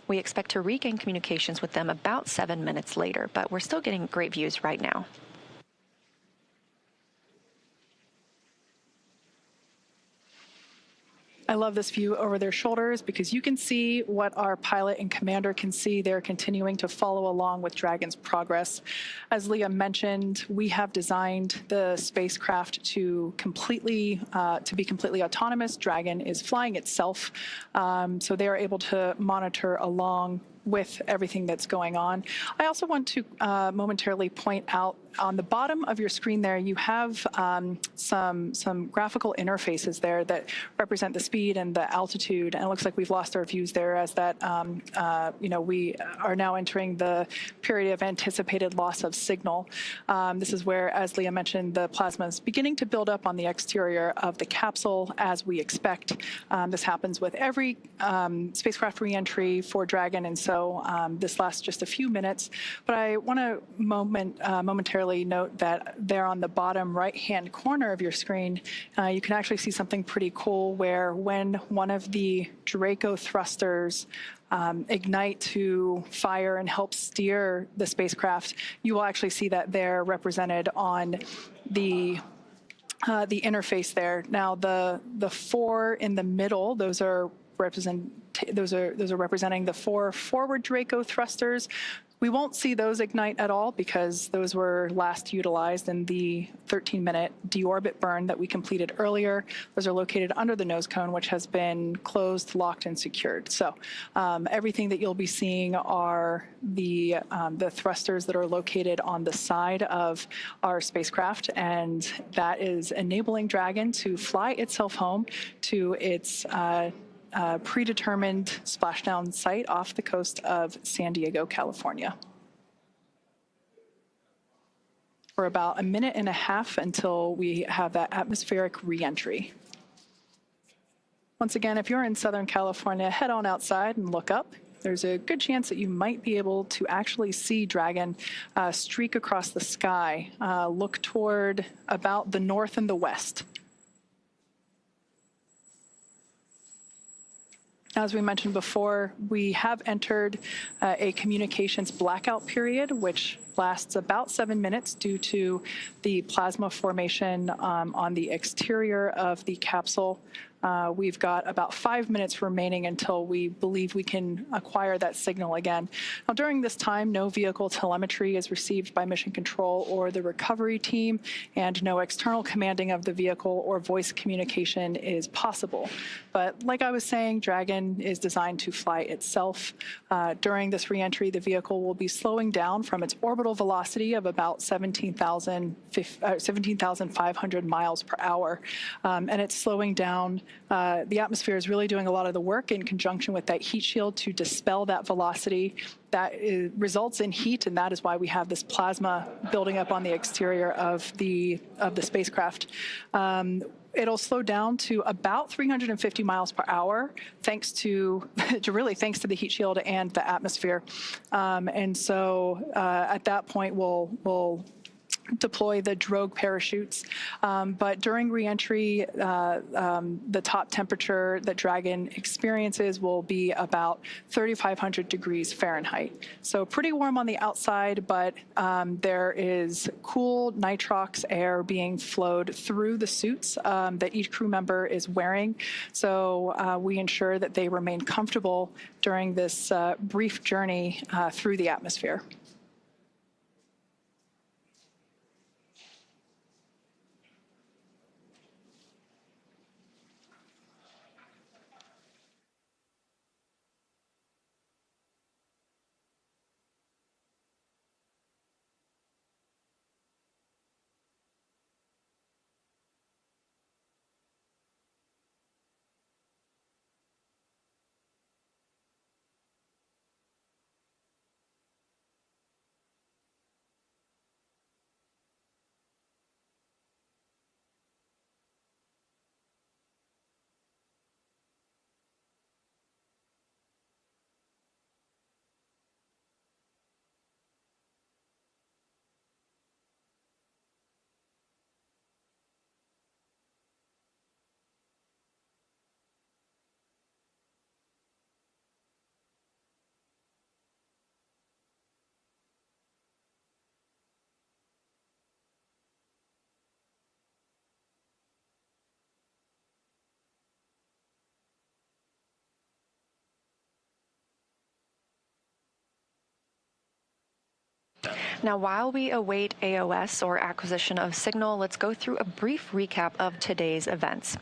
We expect to regain communications with them about 7 minutes later, but we're still getting great views right now. I love this view over their shoulders because you can see what our pilot and commander can see. They're continuing to follow along with Dragon's progress. As Leah mentioned, we have designed the spacecraft to be completely autonomous. Dragon is flying itself, so they are able to monitor along with everything that's going on. I also want to momentarily point out on the bottom of your screen there, you have some graphical interfaces there that represent the speed and the altitude. And it looks like we've lost our views there as that, we are now entering the period of anticipated loss of signal. This is where, as Leah mentioned, the plasma is beginning to build up on the exterior of the capsule as we expect. This happens with every spacecraft reentry for Dragon, and so this lasts just a few minutes. But I want to momentarily note that there on the bottom right-hand corner of your screen, you can actually see something pretty cool where when one of the Draco thrusters ignite to fire and help steer the spacecraft, you will actually see that they're represented on the interface there. Now, the four in the middle, those are representing the four forward Draco thrusters. We won't see those ignite at all because those were last utilized in the 13-minute deorbit burn that we completed earlier. Those are located under the nose cone, which has been closed, locked, and secured. So everything that you'll be seeing are the thrusters that are located on the side of our spacecraft, and that is enabling Dragon to fly itself home to its predetermined splashdown site off the coast of San Diego, California. For about a minute and a half until we have that atmospheric reentry. Once again, if you're in Southern California, head on outside and look up. There's a good chance that you might be able to actually see Dragon streak across the sky, look toward about the north and the west. As we mentioned before, we have entered a communications blackout period, which lasts about 7 minutes due to the plasma formation on the exterior of the capsule. We've got about 5 minutes remaining until we believe we can acquire that signal again. Now, during this time, no vehicle telemetry is received by Mission Control or the recovery team, and no external commanding of the vehicle or voice communication is possible. But like I was saying, Dragon is designed to fly itself. During this reentry, the vehicle will be slowing down from its orbital velocity of about 17,500 miles per hour, and it's slowing down. The atmosphere is really doing a lot of the work in conjunction with that heat shield to dispel that velocity. That results in heat, and that is why we have this plasma building up on the exterior of the spacecraft. It'll slow down to about 350 miles per hour, thanks to the heat shield and the atmosphere. And so at that point, we'll deploy the drogue parachutes. But during reentry, the top temperature that Dragon experiences will be about 3,500 degrees Fahrenheit. So pretty warm on the outside, but there is cool nitrox air being flowed through the suits that each crew member is wearing. So we ensure that they remain comfortable during this brief journey through the atmosphere. Now, while we await AOS, or acquisition of signal, let's go through a brief recap of today's events.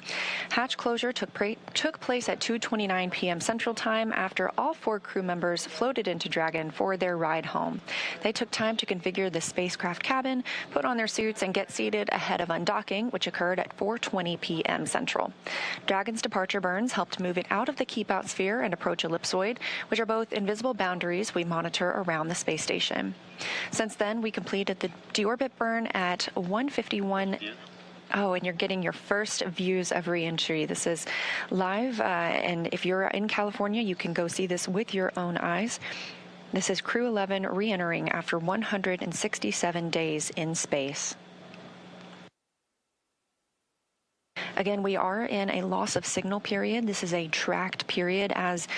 Hatch closure took place at 2:29 p.m. Central Time after all 4 crew members floated into Dragon for their ride home. They took time to configure the spacecraft cabin, put on their suits, and get seated ahead of undocking, which occurred at 4:20 p.m. Central. Dragon's departure burns helped move it out of the keep-out sphere and approach ellipsoid, which are both invisible boundaries we monitor around the space station. Since then, we completed the deorbit burn at 1:51. Oh, and you're getting your first views of re-entry. This is live, and if you're in California, you can go see this with your own eyes. This is Crew-11 re-entering after 167 days in space. Again, we are in a loss of signal period. This is a tracked period as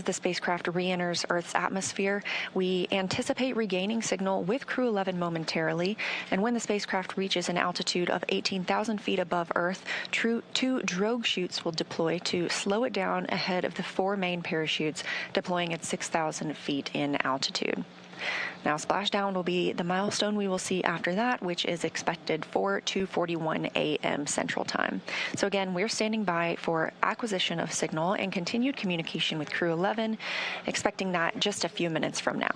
the spacecraft re-enters Earth's atmosphere. We anticipate regaining signal with Crew-11 momentarily, and when the spacecraft reaches an altitude of 18,000 feet above Earth, 2 drogue chutes will deploy to slow it down ahead of the 4 main parachutes deploying at 6,000 feet in altitude. Now, splashdown will be the milestone we will see after that, which is expected for 2:41 a.m. Central Time. So again, we're standing by for acquisition of signal and continued communication with Crew-11, expecting that just a few minutes from now.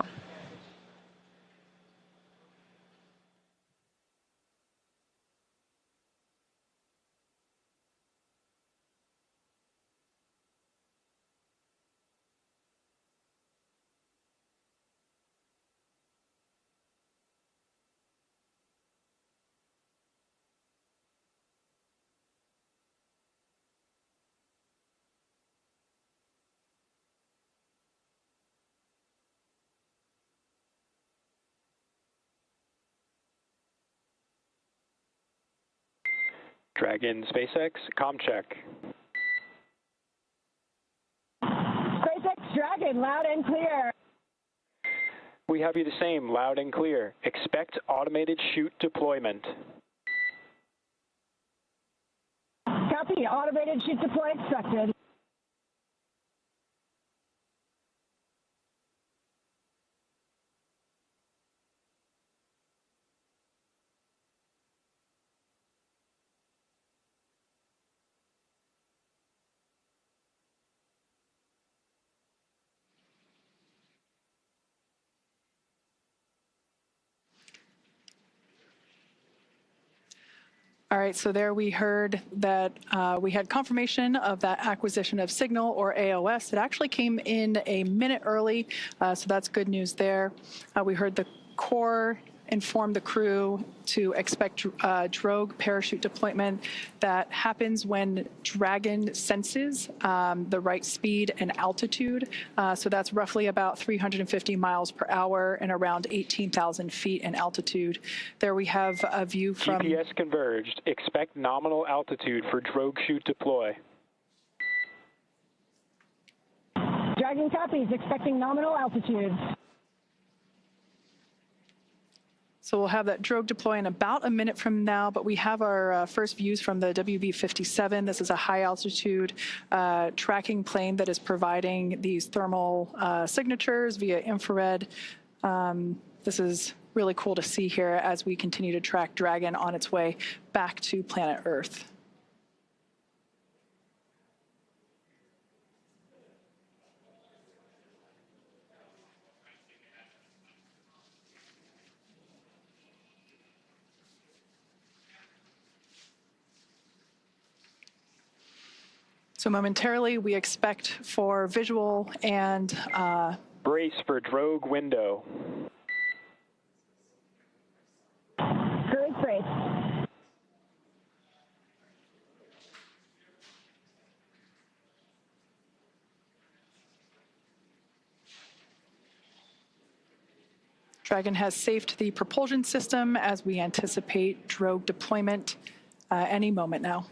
Dragon SpaceX, comm check. SpaceX Dragon, loud and clear. We have you the same, loud and clear. Expect automated chute deployment. Copy, automated chute deploy expected. All right, so there we heard that we had confirmation of that acquisition of signal, or AOS. It actually came in a minute early, so that's good news there. We heard the core inform the crew to expect drogue parachute deployment that happens when Dragon senses the right speed and altitude. So that's roughly about 350 miles per hour and around 18,000 feet in altitude. There we have a view from... GPS converged. Expect nominal altitude for drogue chute deploy. Dragon copies, expecting nominal altitude. So we'll have that drogue deploy in about a minute from now, but we have our first views from the WB-57. This is a high-altitude tracking plane that is providing these thermal signatures via infrared. This is really cool to see here as we continue to track Dragon on its way back to planet Earth. So momentarily, we expect for visual and... Brace for drogue window. Drogue brace. Dragon has safed the propulsion system as we anticipate drogue deployment any moment now.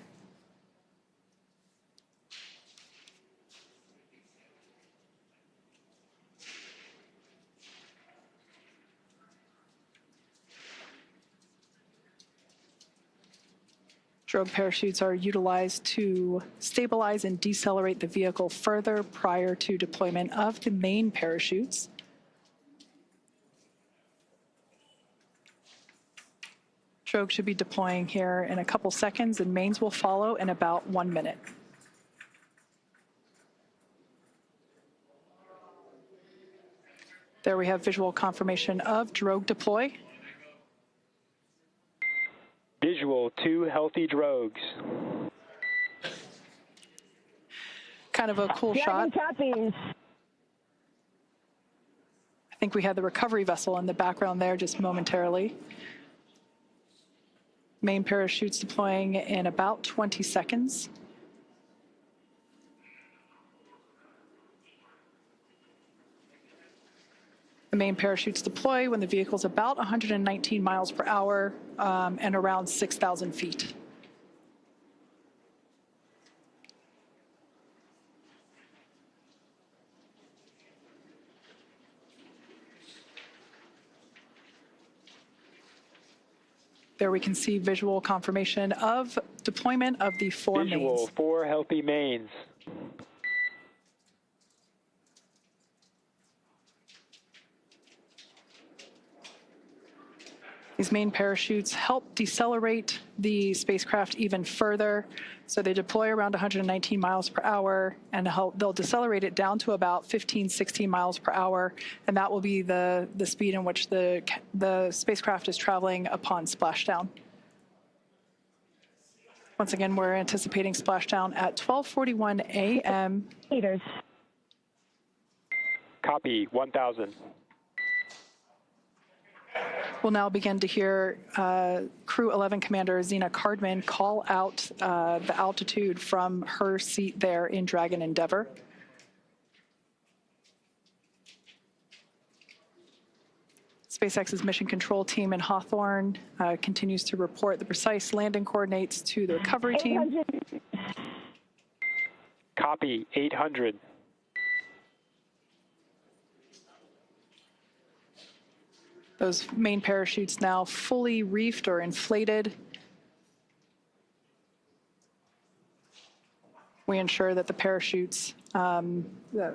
Drogue parachutes are utilized to stabilize and decelerate the vehicle further prior to deployment of the main parachutes. Drogue should be deploying here in a couple seconds, and mains will follow in about 1 minute. There we have visual confirmation of drogue deploy. Visual, 2 healthy drogues. Kind of a cool shot. Copies. I think we had the recovery vessel in the background there just momentarily. Main parachutes deploying in about 20 seconds. The main parachutes deploy when the vehicle's about 119 miles per hour and around 6,000 feet. There we can see visual confirmation of deployment of the 4 mains. Visual, 4 healthy mains. These main parachutes help decelerate the spacecraft even further. So they deploy around 119 miles per hour, and they'll decelerate it down to about 15, 16 miles per hour. And that will be the speed in which the spacecraft is traveling upon splashdown. Once again, we're anticipating splashdown at 12:41 a.m. Meters. Copy, 1,000. We'll now begin to hear Crew-11 Commander Zena Cardman call out the altitude from her seat there in Dragon Endeavour. SpaceX's mission control team in Hawthorne continues to report the precise landing coordinates to the recovery team. Copy, 800. Those main parachutes now fully reefed or inflated. We ensure that the parachutes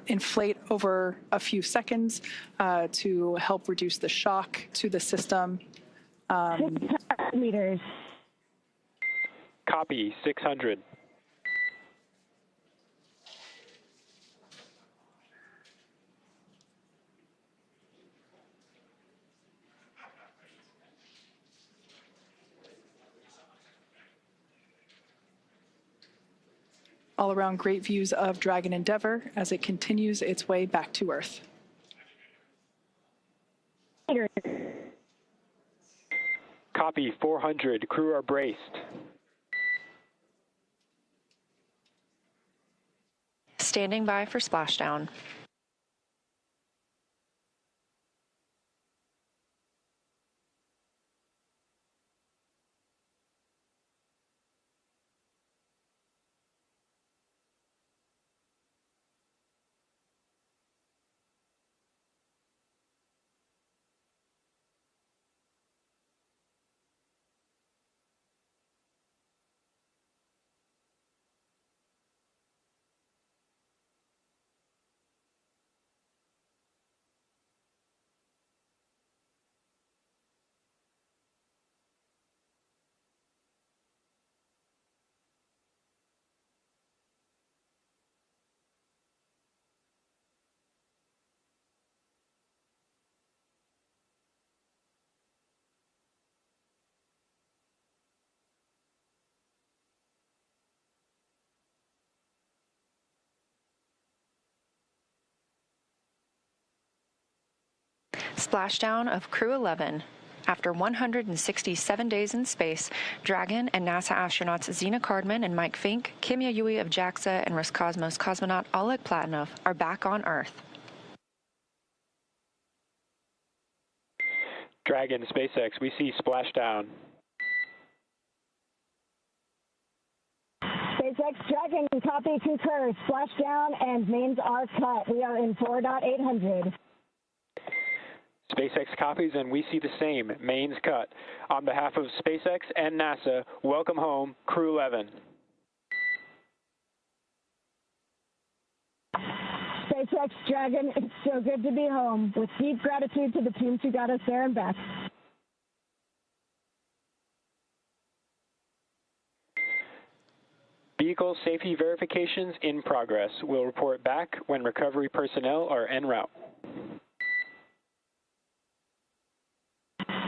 inflate over a few seconds to help reduce the shock to the system. 600 meters. Copy, 600. All around great views of Dragon Endeavour as it continues its way back to Earth. Copy, 400. Crew are braced. Standing by for splashdown. Splashdown of Crew-11. After 167 days in space, Dragon and NASA astronauts Zena Cardman and Mike Fincke, Kimiya Yui of JAXA, and Roscosmos cosmonaut Oleg Platonov are back on Earth. Dragon, SpaceX, we see splashdown. SpaceX Dragon, copy, concur. Splashdown and mains are cut. We are in 4.800. SpaceX copies, and we see the same. Mains cut. On behalf of SpaceX and NASA, welcome home, Crew-11. SpaceX Dragon, it's so good to be home. With deep gratitude to the teams who got us there and back. Vehicle safety verifications in progress. We'll report back when recovery personnel are en route.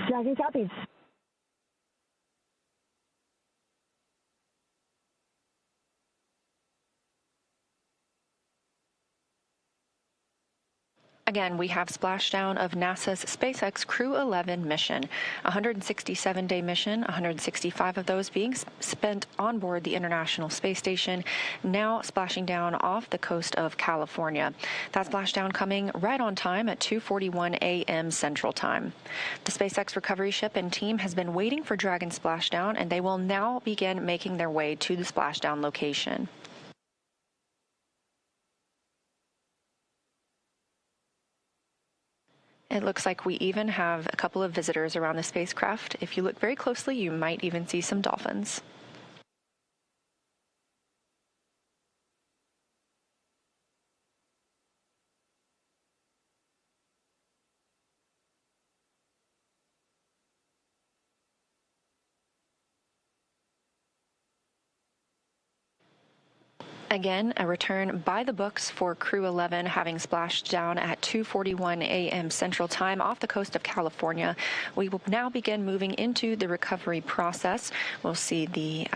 Dragon copies. Again, we have splashdown of NASA's SpaceX Crew-11 mission, a 167-day mission, 165 of those being spent on board the International Space Station, now splashing down off the coast of California. That splashdown coming right on time at 2:41 a.m. Central Time. The SpaceX recovery ship and team has been waiting for Dragon splashdown, and they will now begin making their way to the splashdown location. It looks like we even have a couple of visitors around the spacecraft. If you look very closely, you might even see some dolphins. Again, a return by the books for Crew-11, having splashed down at 2:41 a.m. Central Time off the coast of California. We will now begin moving into the recovery process. We'll see the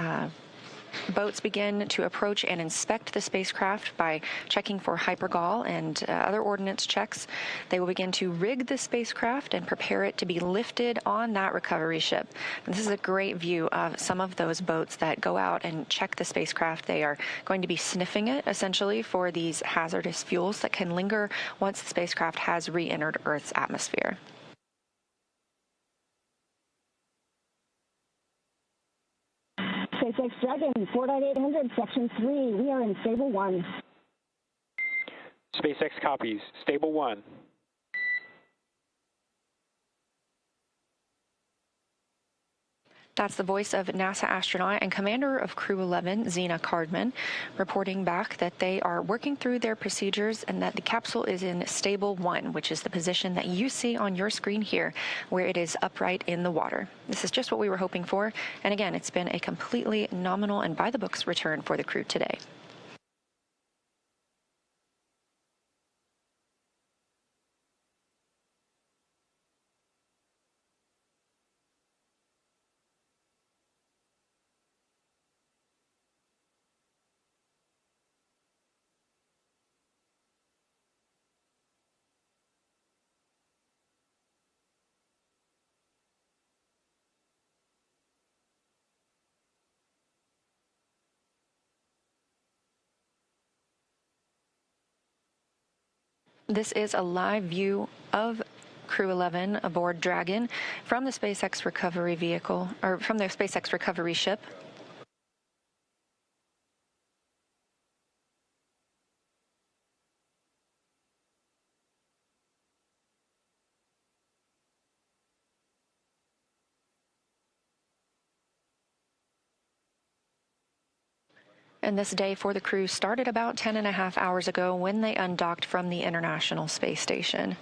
boats begin to approach and inspect the spacecraft by checking for hypergol and other ordnance checks. They will begin to rig the spacecraft and prepare it to be lifted on that recovery ship. And this is a great view of some of those boats that go out and check the spacecraft. They are going to be sniffing it, essentially, for these hazardous fuels that can linger once the spacecraft has re-entered Earth's atmosphere. SpaceX Dragon, 4.800, Section 3. We are in Stable 1. SpaceX copies. Stable 1. That's the voice of NASA astronaut and commander of Crew-11, Zena Cardman, reporting back that they are working through their procedures and that the capsule is in Stable 1, which is the position that you see on your screen here, where it is upright in the water. This is just what we were hoping for, and again, it's been a completely nominal and by-the-books return for the crew today. This is a live view of Crew-11 aboard Dragon from the SpaceX recovery vehicle, or from their SpaceX recovery ship. And this day for the crew started about 10.5 hours ago when they undocked from the International Space Station.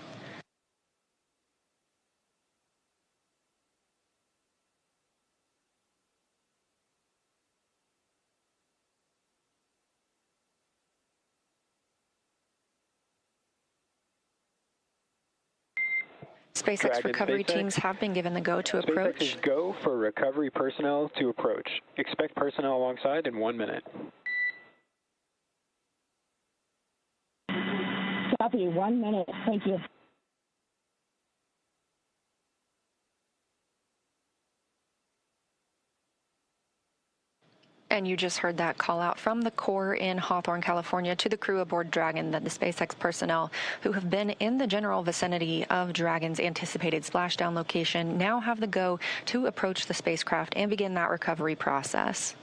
SpaceX Dragon, recovery SpaceX. teams have been given the go to approach. SpaceX is go for recovery personnel to approach. Expect personnel alongside in 1 minute. Copy, 1 minute. Thank you. And you just heard that call out from the Corps in Hawthorne, California, to the crew aboard Dragon, that the SpaceX personnel who have been in the general vicinity of Dragon's anticipated splashdown location now have the go to approach the spacecraft and begin that recovery process.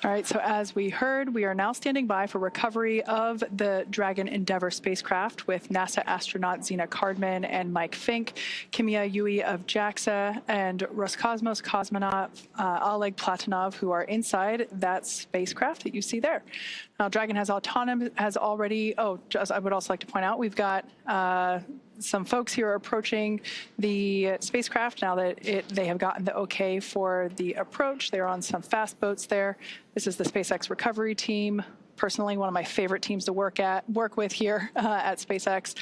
All right, so as we heard, we are now standing by for recovery of the Dragon Endeavour spacecraft with NASA astronaut Zena Cardman and Mike Fincke, Kimiya Yui of JAXA, and Roscosmos cosmonaut Oleg Platonov, who are inside that spacecraft that you see there. Now, Dragon has already, I would also like to point out, we've got some folks here are approaching the spacecraft now that they have gotten the okay for the approach. They're on some fast boats there. This is the SpaceX recovery team. Personally, one of my favorite teams to work with here at SpaceX.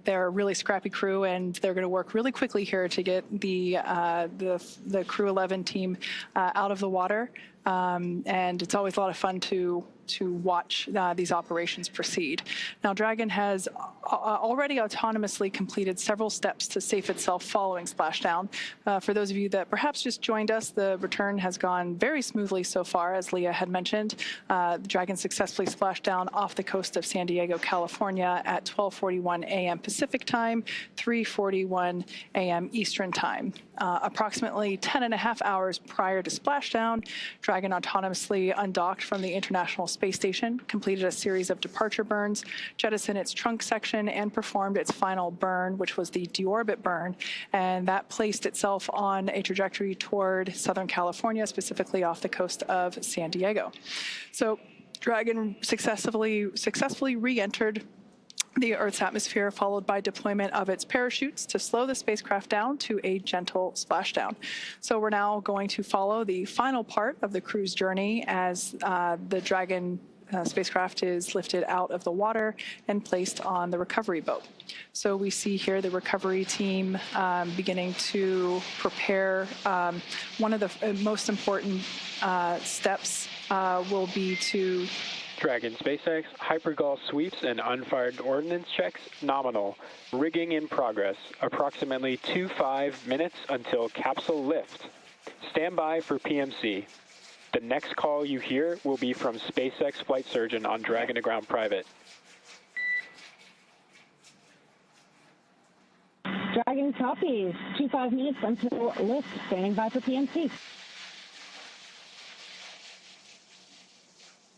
They're a really scrappy crew, and they're going to work really quickly here to get the Crew-11 team out of the water. And it's always a lot of fun to watch these operations proceed. Now, Dragon has already autonomously completed several steps to safe itself following splashdown. For those of you that perhaps just joined us, the return has gone very smoothly so far, as Leah had mentioned. The Dragon successfully splashed down off the coast of San Diego, California at 12:41 a.m. Pacific time, 3:41 a.m. Eastern time. Approximately 10.5 hours prior to splashdown, Dragon autonomously undocked from the International Space Station, completed a series of departure burns, jettisoned its trunk section, and performed its final burn, which was the deorbit burn, and that placed itself on a trajectory toward Southern California, specifically off the coast of San Diego. So Dragon successfully re-entered the Earth's atmosphere, followed by deployment of its parachutes to slow the spacecraft down to a gentle splashdown. So we're now going to follow the final part of the crew's journey as the Dragon spacecraft is lifted out of the water and placed on the recovery boat. So we see here the recovery team beginning to prepare. One of the most important steps will be to Dragon SpaceX, hypergol sweeps and unfired ordnance checks, nominal. Rigging in progress, approximately 25 minutes until capsule lift. Stand by for PMC. The next call you hear will be from SpaceX flight surgeon on Dragon to ground private. Dragon copies. 25 minutes until lift. Standing by for PMC.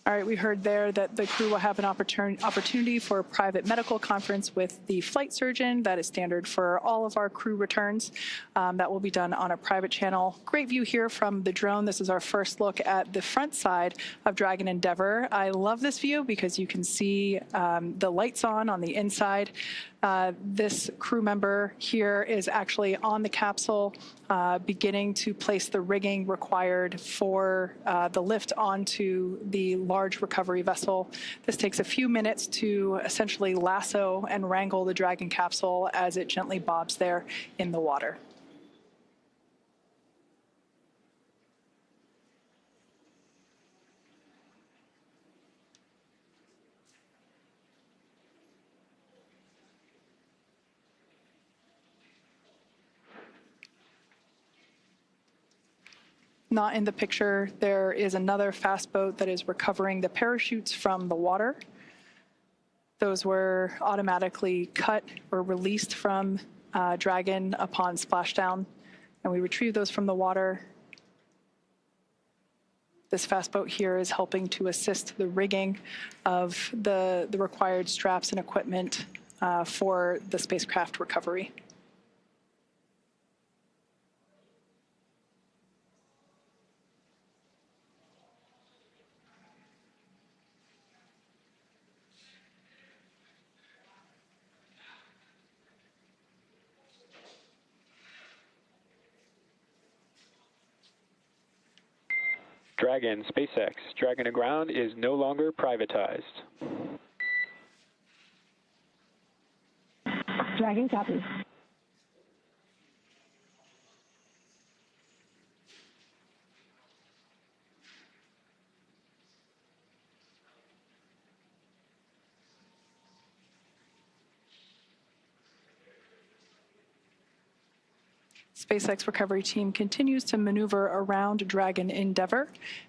All right, we heard there that the crew will have an opportunity for a private medical conference with the flight surgeon. That is standard for all of our crew returns. That will be done on a private channel. Great view here from the drone. This is our first look at the front side of Dragon Endeavour. I love this view because you can see the lights on the inside. This crew member here is actually on the capsule, beginning to place the rigging required for the lift onto the large recovery vessel. This takes a few minutes to essentially lasso and wrangle the Dragon capsule as it gently bobs there in the water. Not in the picture, there is another fast boat that is recovering the parachutes from the water. Those were automatically cut or released from Dragon upon splashdown, and we retrieved those from the water. This fast boat here is helping to assist the rigging of the required straps and equipment for the spacecraft recovery. Dragon SpaceX, Dragon to ground is no longer privatized. Dragon copies. SpaceX recovery team continues to maneuver around Dragon Endeavour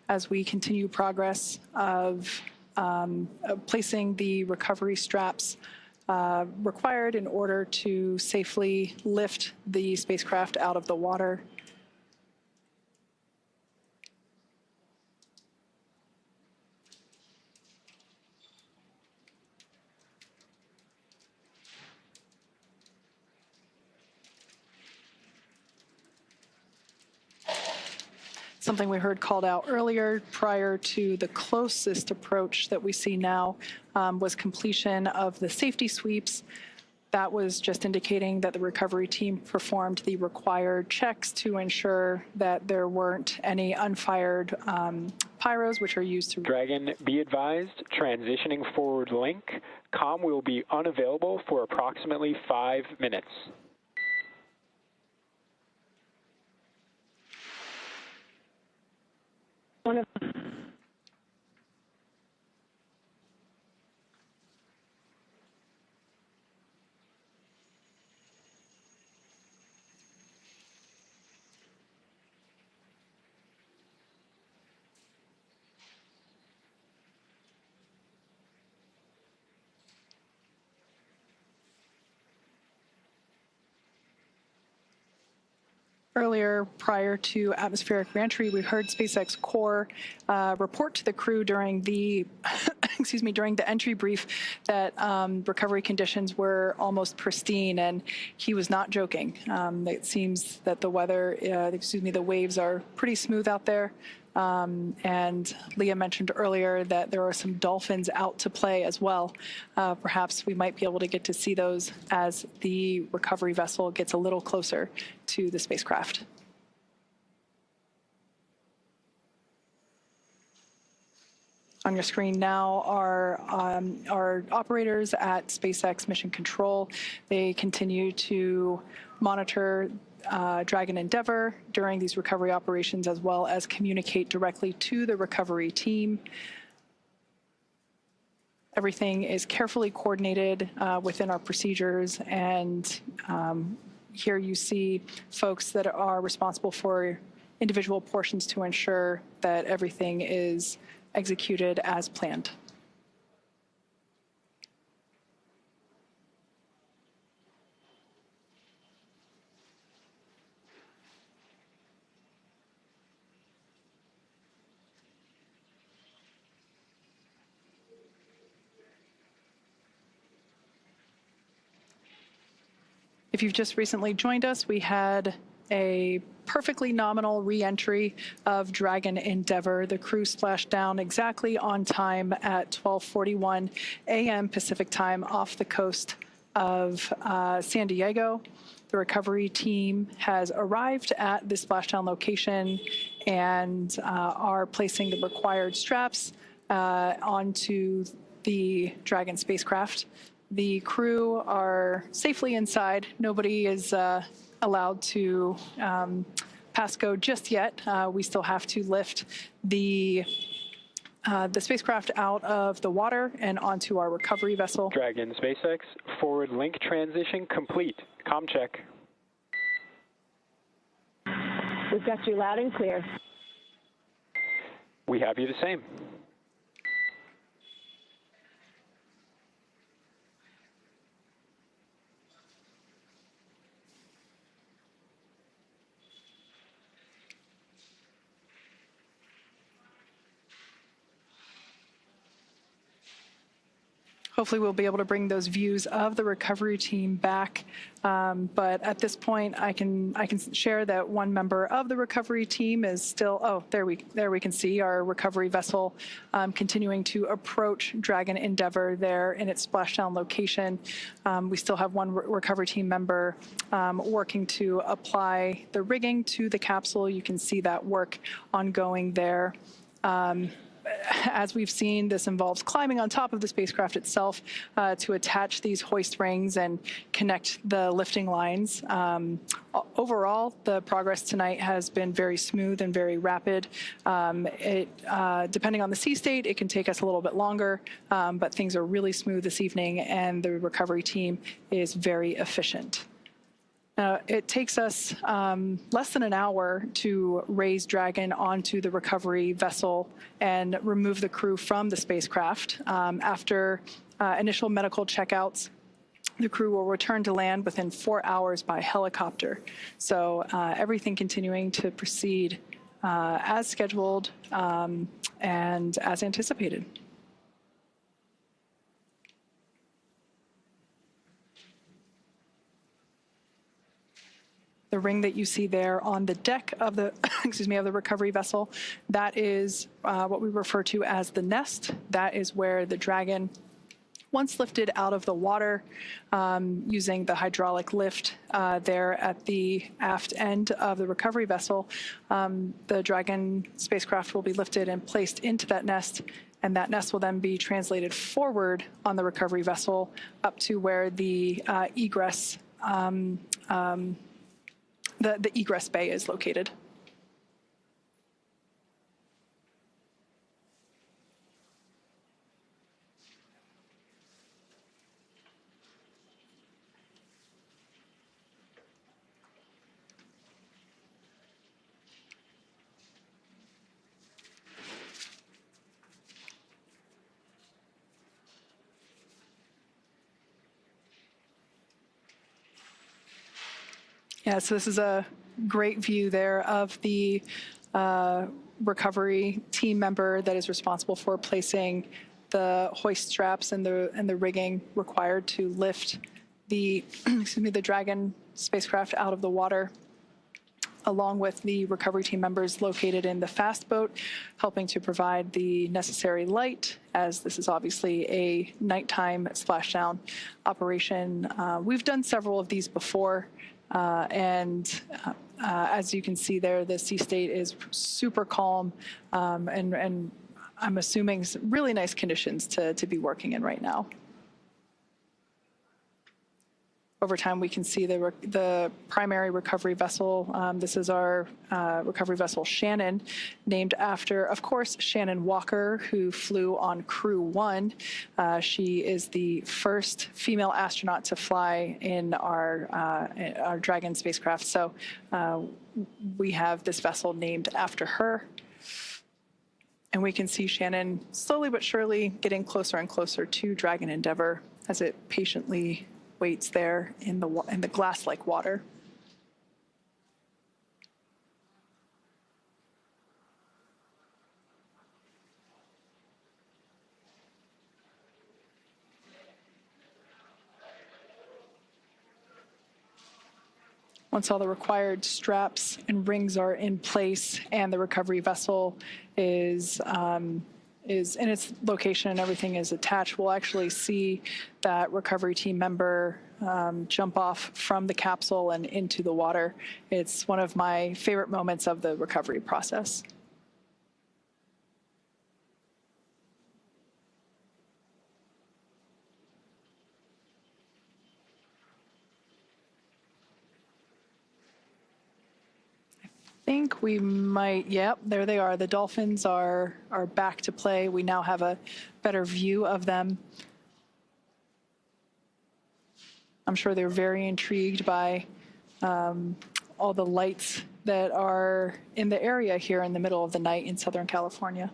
as we continue progress of placing the recovery straps required in order to safely lift the spacecraft out of the water. Something we heard called out earlier prior to the closest approach that we see now was completion of the safety sweeps That was just indicating that the recovery team performed the required checks to ensure that there weren't any unfired pyros, which are used to... Dragon, be advised, transitioning forward link. Comm will be unavailable for approximately 5 minutes. Earlier, prior to atmospheric reentry, we heard SpaceX core report to the crew during the, during the entry brief that recovery conditions were almost pristine, and he was not joking. It seems that the weather, the waves are pretty smooth out there. And Leah mentioned earlier that there are some dolphins out to play as well. Perhaps we might be able to get to see those as the recovery vessel gets a little closer to the spacecraft. On your screen now are our operators at SpaceX Mission Control. They continue to monitor Dragon Endeavour during these recovery operations, as well as communicate directly to the recovery team. Everything is carefully coordinated within our procedures, and here you see folks that are responsible for individual portions to ensure that everything is executed as planned. If you've just recently joined us, we had a perfectly nominal re-entry of Dragon Endeavour. The crew splashed down exactly on time at 12:41 a.m. Pacific time off the coast of San Diego. The recovery team has arrived at the splashdown location and are placing the required straps onto the Dragon spacecraft. The crew are safely inside. Nobody is allowed to pass go just yet. We still have to lift the spacecraft out of the water and onto our recovery vessel. Dragon SpaceX, forward link transition complete. Comm check. We've got you loud and clear. We have you the same. Hopefully we'll be able to bring those views of the recovery team back. But at this point, I can share that one member of the recovery team is still, there we can see our recovery vessel continuing to approach Dragon Endeavour there in its splashdown location. We still have one recovery team member working to apply the rigging to the capsule. You can see that work ongoing there. As we've seen, this involves climbing on top of the spacecraft itself to attach these hoist rings and connect the lifting lines. Overall, the progress tonight has been very smooth and very rapid. Depending on the sea state, it can take us a little bit longer, but things are really smooth this evening, and the recovery team is very efficient. It takes us less than an hour to raise Dragon onto the recovery vessel and remove the crew from the spacecraft. After initial medical checkouts, the crew will return to land within 4 hours by helicopter. So everything continuing to proceed as scheduled and as anticipated. The ring that you see there on the deck of the, of the recovery vessel, that is what we refer to as the nest. That is where the Dragon Once lifted out of the water using the hydraulic lift there at the aft end of the recovery vessel, the Dragon spacecraft will be lifted and placed into that nest, and that nest will then be translated forward on the recovery vessel up to where the egress the egress bay is located. Yeah, so this is a great view there of the recovery team member that is responsible for placing the hoist straps and the rigging required to lift the the Dragon spacecraft out of the water, along with the recovery team members located in the fast boat, helping to provide the necessary light, as this is obviously a nighttime splashdown operation. We've done several of these before. As you can see there, the sea state is super calm, and I'm assuming some really nice conditions to be working in right now. Over time, we can see the primary recovery vessel. This is our recovery vessel Shannon, named after, of course, Shannon Walker, who flew on Crew-11. She is the first female astronaut to fly in our Dragon spacecraft. So we have this vessel named after her. And we can see Shannon slowly but surely getting closer and closer to Dragon Endeavour as it patiently waits there in the glass-like water. Once all the required straps and rings are in place and the recovery vessel is in its location and everything is attached, we'll actually see that recovery team member jump off from the capsule and into the water. It's one of my favorite moments of the recovery process. I think we might, yep, there they are. The dolphins are back to play. We now have a better view of them. I'm sure they're very intrigued by all the lights that are in the area here in the middle of the night in Southern California.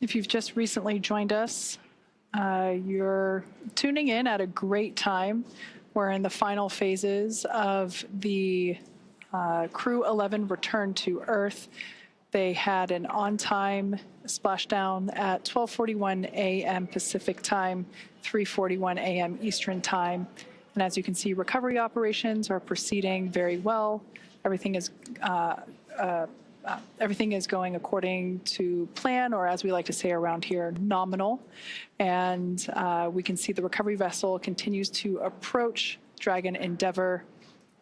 If you've just recently joined us, you're tuning in at a great time. We're in the final phases of the Crew-11 return to Earth. They had an on-time splashdown at 12:41 a.m. Pacific time, 3:41 a.m. Eastern time. And as you can see, recovery operations are proceeding very well. everything is going according to plan, or as we like to say around here, nominal. And we can see the recovery vessel continues to approach Dragon Endeavour,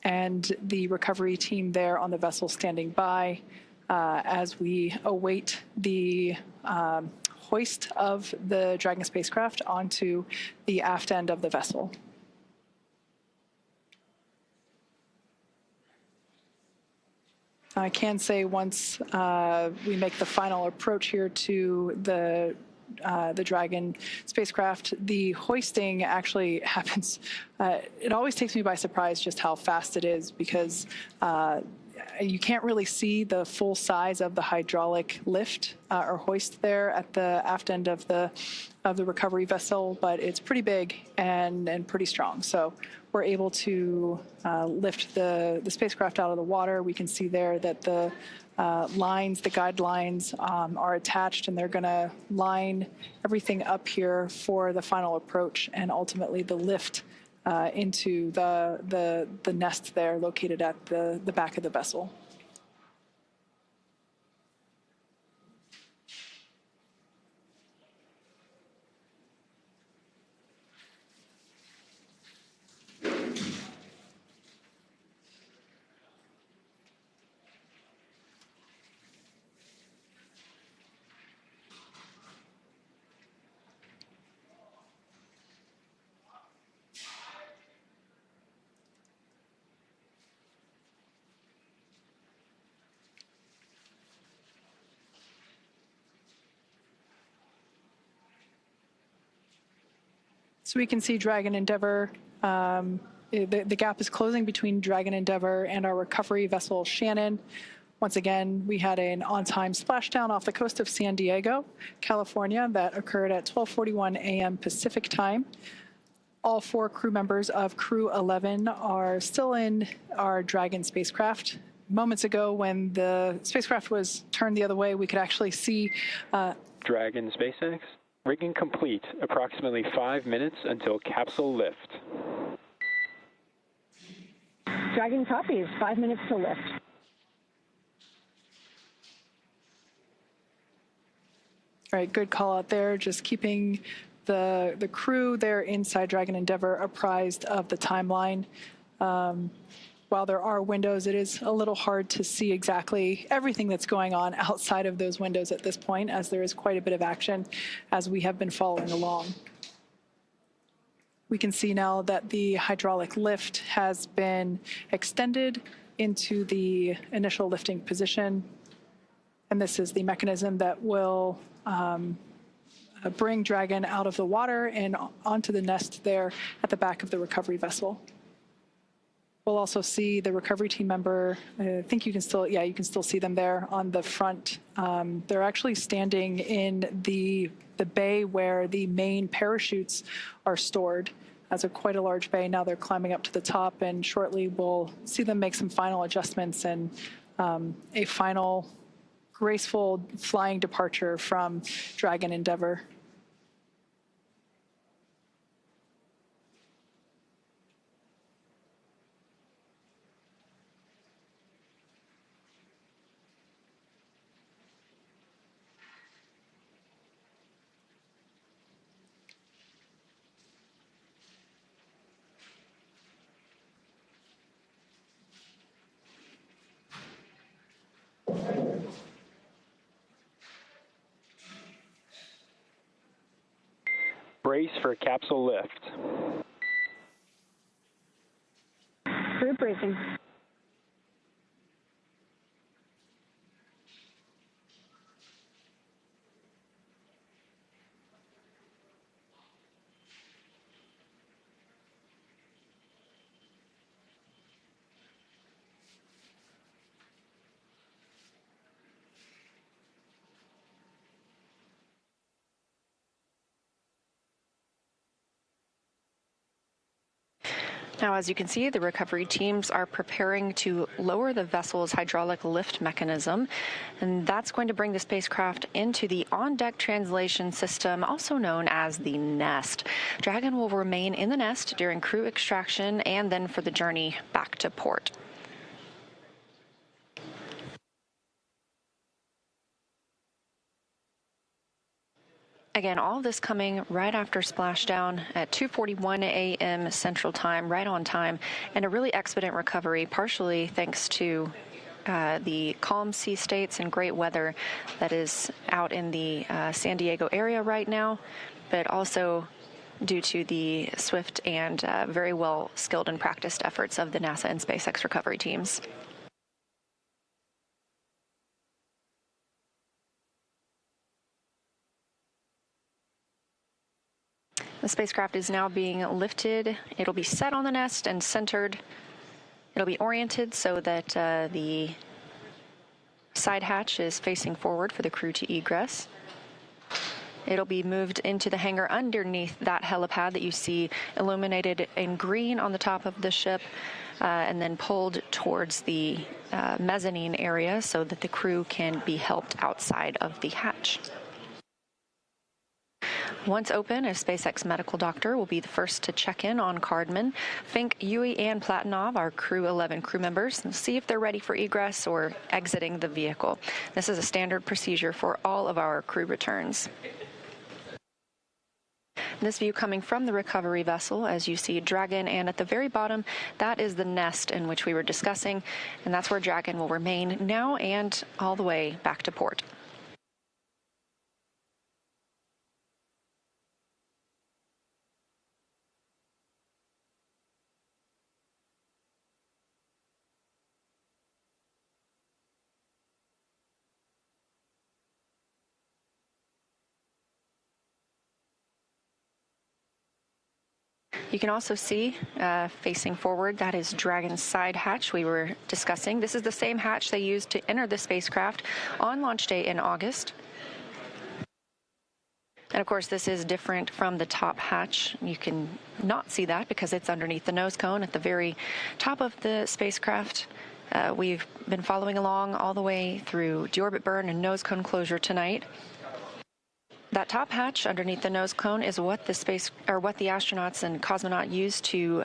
and the recovery team there on the vessel standing by as we await the hoist of the Dragon spacecraft onto the aft end of the vessel. I can say once we make the final approach here to the Dragon spacecraft, the hoisting actually happens. It always takes me by surprise just how fast it is, because you can't really see the full size of the hydraulic lift or hoist there at the aft end of the recovery vessel, but it's pretty big and pretty strong. So we're able to lift the spacecraft out of the water. We can see there that the lines, the guidelines are attached, and they're going to line everything up here for the final approach and ultimately the lift into the nest there located at the back of the vessel. So we can see Dragon Endeavour, the gap is closing between Dragon Endeavour and our recovery vessel Shannon. Once again, we had an on-time splashdown off the coast of San Diego, California, that occurred at 12:41 a.m. Pacific time. All 4 crew members of Crew-11 are still in our Dragon spacecraft. Moments ago, when the spacecraft was turned the other way, we could actually see Dragon SpaceX. Rigging complete. Approximately 5 minutes until capsule lift. Dragon copies. 5 minutes to lift. All right, good call out there. Just keeping the crew there inside Dragon Endeavour apprised of the timeline. While there are windows, it is a little hard to see exactly everything that's going on outside of those windows at this point, as there is quite a bit of action as we have been following along. We can see now that the hydraulic lift has been extended into the initial lifting position, and this is the mechanism that will bring Dragon out of the water and onto the nest there at the back of the recovery vessel. We'll also see the recovery team member. I think you can still, yeah, you can still see them there on the front. They're actually standing in the bay where the main parachutes are stored. That's quite a large bay. Now they're climbing up to the top, and shortly we'll see them make some final adjustments and a final graceful flying departure from Dragon Endeavour. Brace for capsule lift. Crew bracing. Now, as you can see, the recovery teams are preparing to lower the vessel's hydraulic lift mechanism, and that's going to bring the spacecraft into the on-deck translation system, also known as the nest. Dragon will remain in the nest during crew extraction and then for the journey back to port. Again, all of this coming right after splashdown at 2:41 a.m. Central Time, right on time, and a really expedient recovery, partially thanks to the calm sea states and great weather that is out in the San Diego area right now, but also due to the swift and very well skilled and practiced efforts of the NASA and SpaceX recovery teams. The spacecraft is now being lifted. It'll be set on the nest and centered. It'll be oriented so that the side hatch is facing forward for the crew to egress. It'll be moved into the hangar underneath that helipad that you see illuminated in green on the top of the ship, and then pulled towards the mezzanine area so that the crew can be helped outside of the hatch. Once open, a SpaceX medical doctor will be the first to check in on Cardman. Fincke, Yui, and Platonov are Crew-11 crew members and see if they're ready for egress or exiting the vehicle. This is a standard procedure for all of our crew returns. This view coming from the recovery vessel, as you see Dragon, and at the very bottom, that is the nest in which we were discussing, and that's where Dragon will remain now and all the way back to port. You can also see, facing forward, that is Dragon's side hatch we were discussing. This is the same hatch they used to enter the spacecraft on launch day in August. And of course, this is different from the top hatch. You can not see that because it's underneath the nose cone at the very top of the spacecraft. We've been following along all the way through deorbit burn and nose cone closure tonight. That top hatch underneath the nose cone is what the astronauts and cosmonaut used to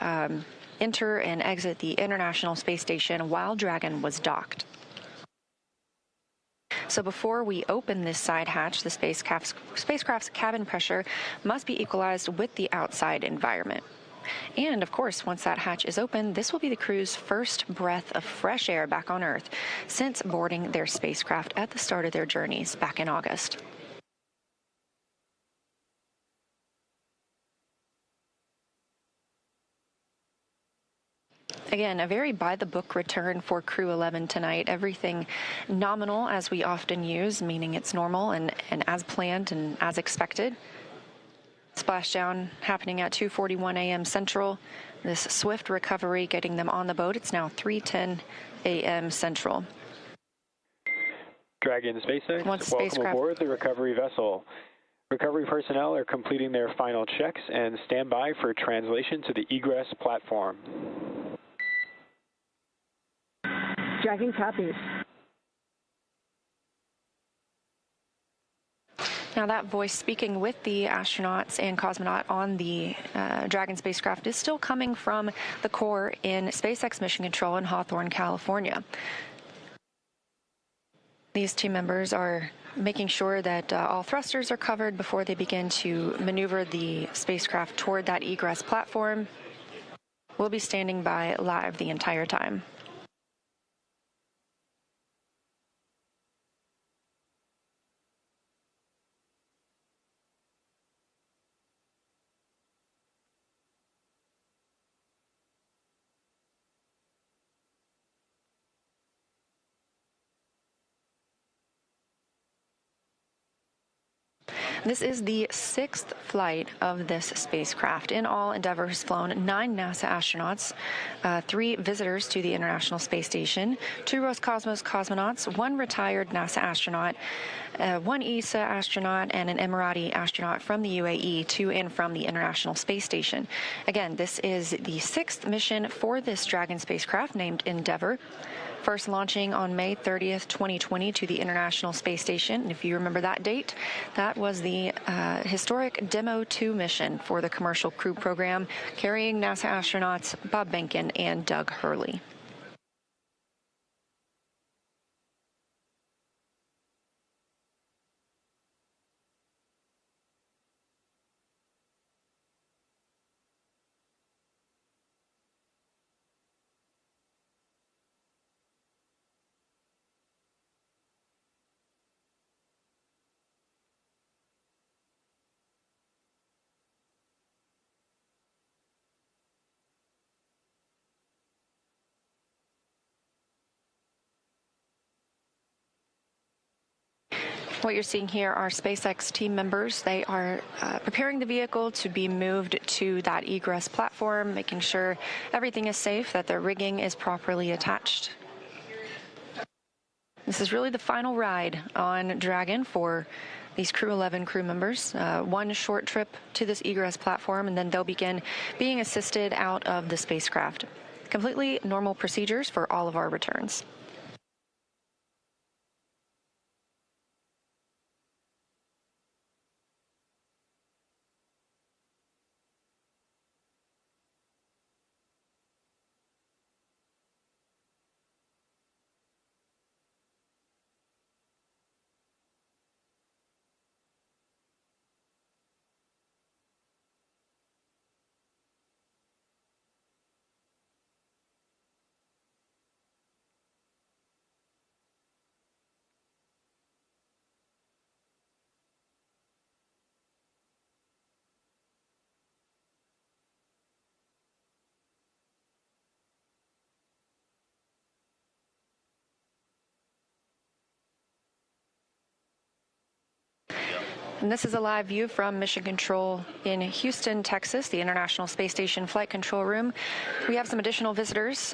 enter and exit the International Space Station while Dragon was docked. So before we open this side hatch, the spacecraft's cabin pressure must be equalized with the outside environment. And of course, once that hatch is open, this will be the crew's first breath of fresh air back on Earth since boarding their spacecraft at the start of their journeys back in August. Again, a very by-the-book return for Crew-11 tonight. Everything nominal, as we often use, meaning it's normal and as planned and as expected. Splashdown happening at 2:41 a.m. Central. This swift recovery getting them on the boat. It's now 3:10 a.m. Central. Dragon SpaceX, welcome aboard the recovery vessel. Recovery personnel are completing their final checks and stand by for translation to the egress platform. Dragon copies. Now that voice speaking with the astronauts and cosmonaut on the Dragon spacecraft is still coming from the core in SpaceX Mission Control in Hawthorne, California. These team members are making sure that all thrusters are covered before they begin to maneuver the spacecraft toward that egress platform. We'll be standing by live the entire time. This is the 6th flight of this spacecraft. In all, Endeavour has flown 9 NASA astronauts, 3 visitors to the International Space Station, 2 Roscosmos cosmonauts, 1 retired NASA astronaut, 1 ESA astronaut, and an Emirati astronaut from the UAE to and from the International Space Station. Again, this is the 6th mission for this Dragon spacecraft named Endeavour. First launching on May 30th, 2020 to the International Space Station. And if you remember that date, that was the historic Demo 2 mission for the Commercial Crew Program, carrying NASA astronauts Bob Behnken and Doug Hurley. What you're seeing here are SpaceX team members. They are preparing the vehicle to be moved to that egress platform, making sure everything is safe, that the rigging is properly attached. This is really the final ride on Dragon for these Crew-11 crew members. One short trip to this egress platform, and then they'll begin being assisted out of the spacecraft. Completely normal procedures for all of our returns. And this is a live view from Mission Control in Houston, Texas, the International Space Station Flight Control Room. We have some additional visitors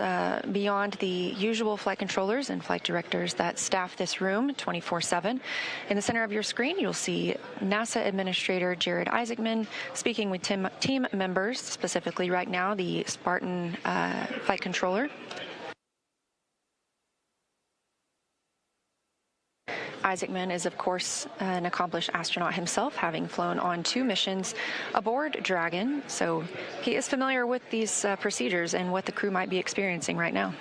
beyond the usual flight controllers and flight directors that staff this room 24/7. In the center of your screen, you'll see NASA Administrator Jared Isaacman speaking with team members, specifically right now the Spartan flight controller. Isaacman is, of course, an accomplished astronaut himself, having flown on 2 missions aboard Dragon, so he is familiar with these procedures and what the crew might be experiencing right now.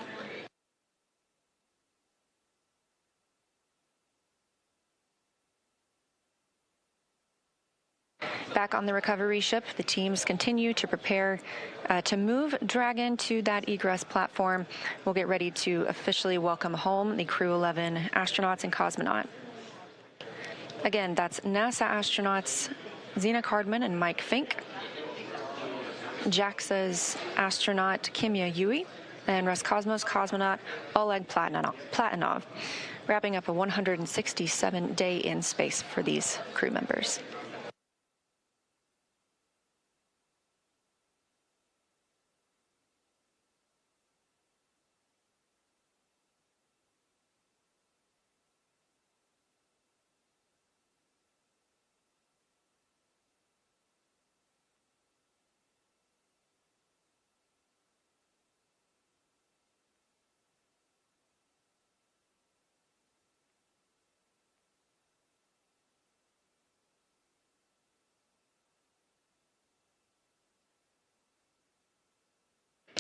Back on the recovery ship, the teams continue to prepare to move Dragon to that egress platform. We'll get ready to officially welcome home the Crew-11 astronauts and cosmonaut. Again, that's NASA astronauts Zena Cardman and Mike Fincke, JAXA's astronaut Kimiya Yui, and Roscosmos cosmonaut Oleg Platonov, wrapping up a 167-day in space for these crew members.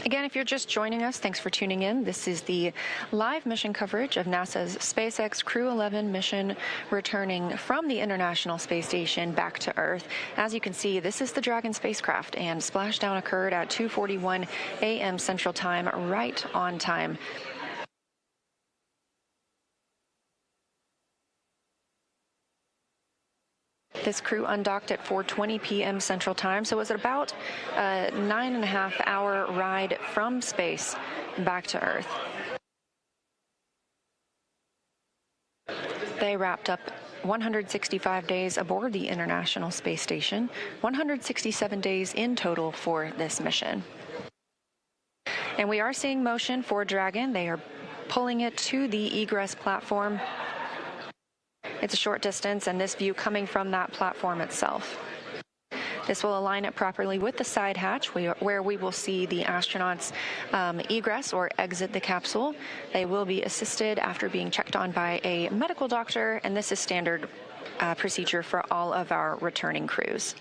Again, if you're just joining us, thanks for tuning in. This is the live mission coverage of NASA's SpaceX Crew-11 mission returning from the International Space Station back to Earth. As you can see, this is the Dragon spacecraft, and splashdown occurred at 2:41 a.m. Central Time, right on time. This crew undocked at 4:20 p.m. Central Time, so it was about a 9.5-hour ride from space back to Earth. They wrapped up 165 days aboard the International Space Station, 167 days in total for this mission. And we are seeing motion for Dragon. They are pulling it to the egress platform. It's a short distance, and this view coming from that platform itself. This will align it properly with the side hatch, where we will see the astronauts egress or exit the capsule. They will be assisted after being checked on by a medical doctor, and this is standard procedure for all of our returning crews.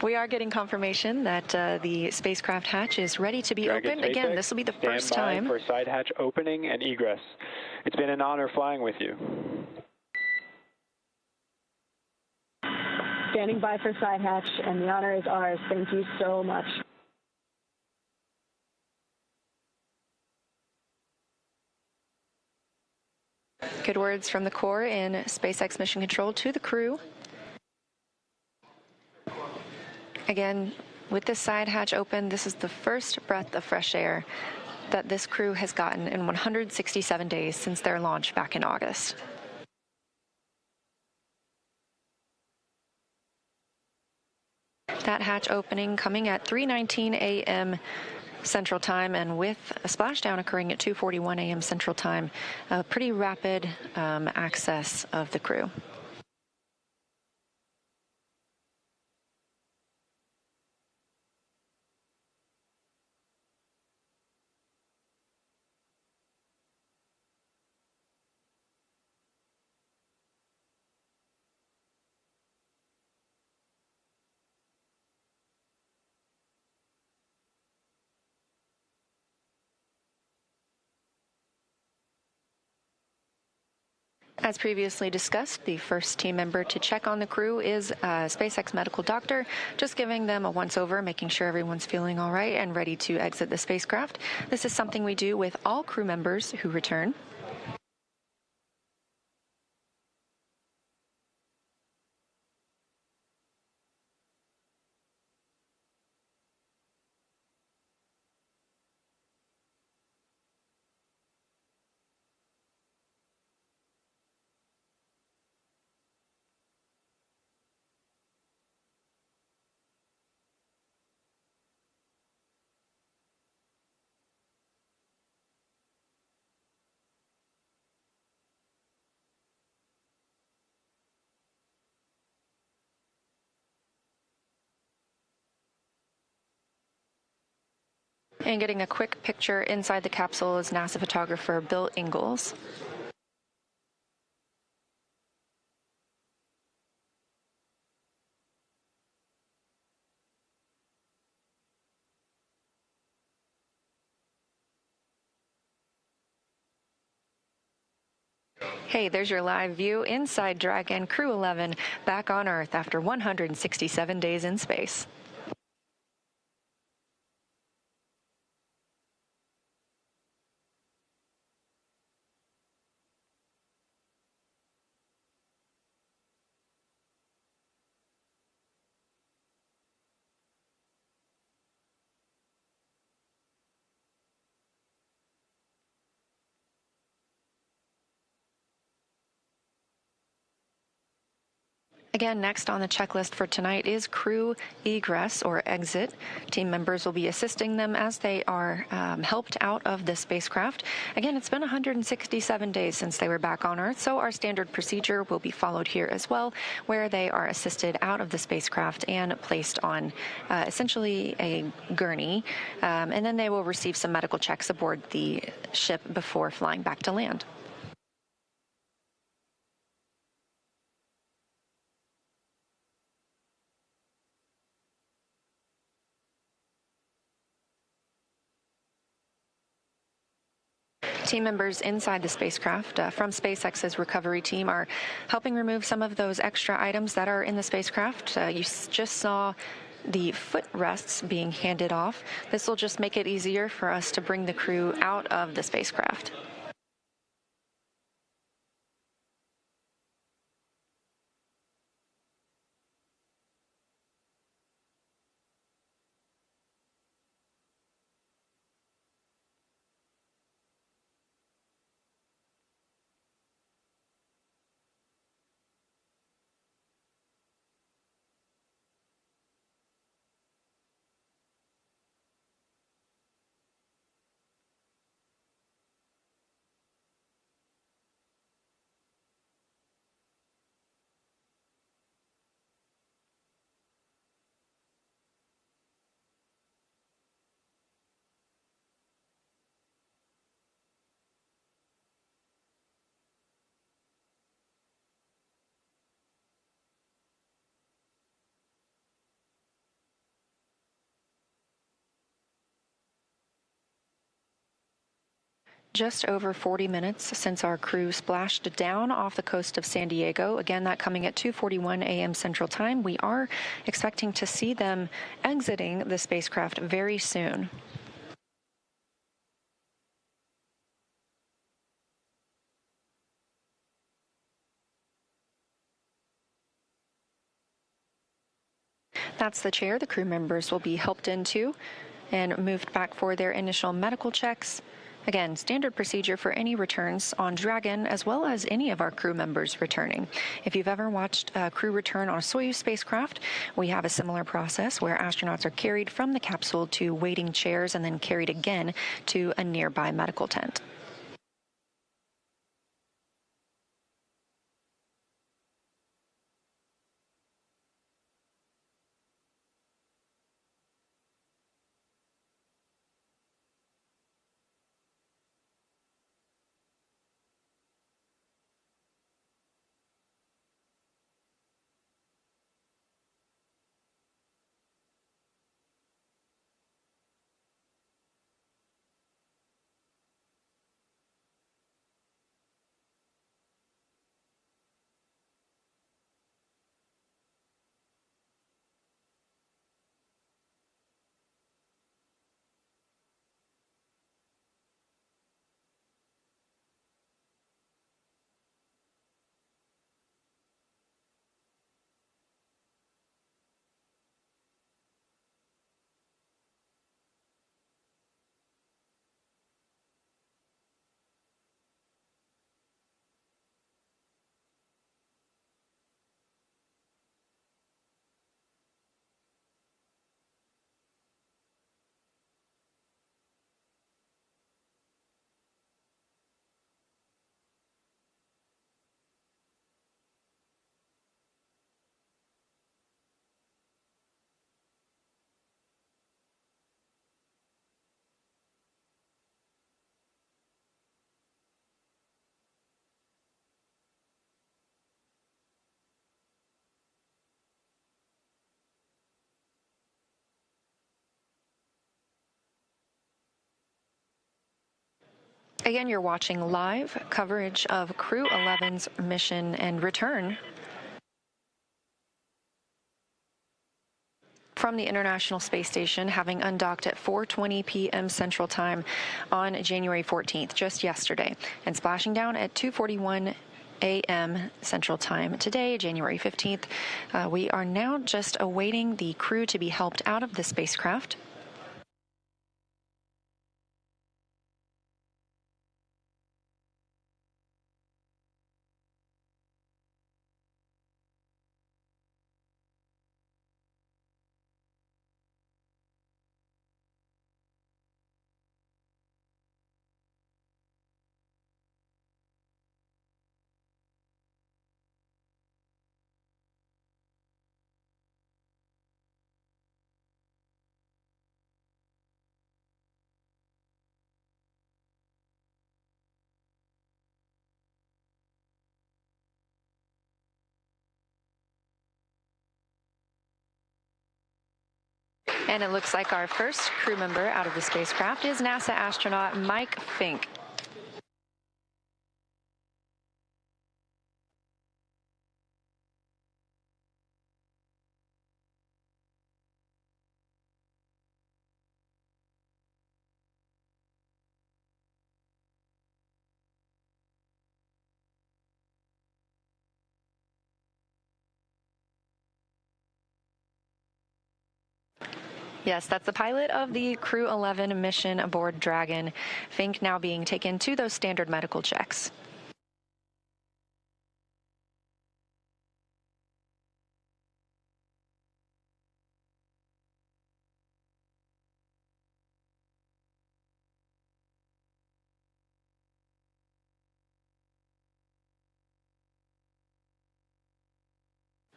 We are getting confirmation that the spacecraft hatch is ready to be Dragon opened. Again, this will be the first time. for side hatch opening and egress. It's been an honor flying with you. Standing by for side hatch, and the honor is ours. Thank you so much. Good words from the Corps in SpaceX Mission Control to the crew. Again, with this side hatch open, this is the first breath of fresh air that this crew has gotten in 167 days since their launch back in August. That hatch opening coming at 3:19 a.m. Central Time, and with a splashdown occurring at 2:41 a.m. Central Time, a pretty rapid access of the crew. As previously discussed, the first team member to check on the crew is a SpaceX medical doctor, just giving them a once-over, making sure everyone's feeling all right and ready to exit the spacecraft. This is something we do with all crew members who return. And getting a quick picture inside the capsule is NASA photographer Bill Ingalls. Hey, there's your live view inside Dragon Crew-11 back on Earth after 167 days in space. Again, next on the checklist for tonight is crew egress or exit. Team members will be assisting them as they are helped out of the spacecraft. Again, it's been 167 days since they were back on Earth, so our standard procedure will be followed here as well, where they are assisted out of the spacecraft and placed on essentially a gurney, and then they will receive some medical checks aboard the ship before flying back to land. Team members inside the spacecraft from SpaceX's recovery team are helping remove some of those extra items that are in the spacecraft. You just saw the footrests being handed off. This will just make it easier for us to bring the crew out of the spacecraft. just over 40 minutes since our crew splashed down off the coast of San Diego. Again, that coming at 2:41 a.m. Central Time. We are expecting to see them exiting the spacecraft very soon. That's the chair the crew members will be helped into and moved back for their initial medical checks. Again, standard procedure for any returns on Dragon, as well as any of our crew members returning. If you've ever watched a crew return on a Soyuz spacecraft, we have a similar process where astronauts are carried from the capsule to waiting chairs and then carried again to a nearby medical tent. Again, you're watching live coverage of Crew-11's mission and return from the International Space Station, having undocked at 4:20 p.m. Central Time on January 14th, just yesterday, and splashing down at 2:41 a.m. Central Time today, January 15th. We are now just awaiting the crew to be helped out of the spacecraft. And it looks like our first crew member out of the spacecraft is NASA astronaut Mike Fincke. Yes, that's the pilot of the Crew-11 mission aboard Dragon. Fincke now being taken to those standard medical checks.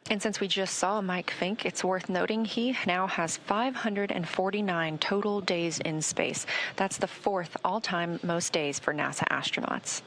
And since we just saw Mike Fincke, it's worth noting he now has 549 total days in space. That's the fourth all-time most days for NASA astronauts.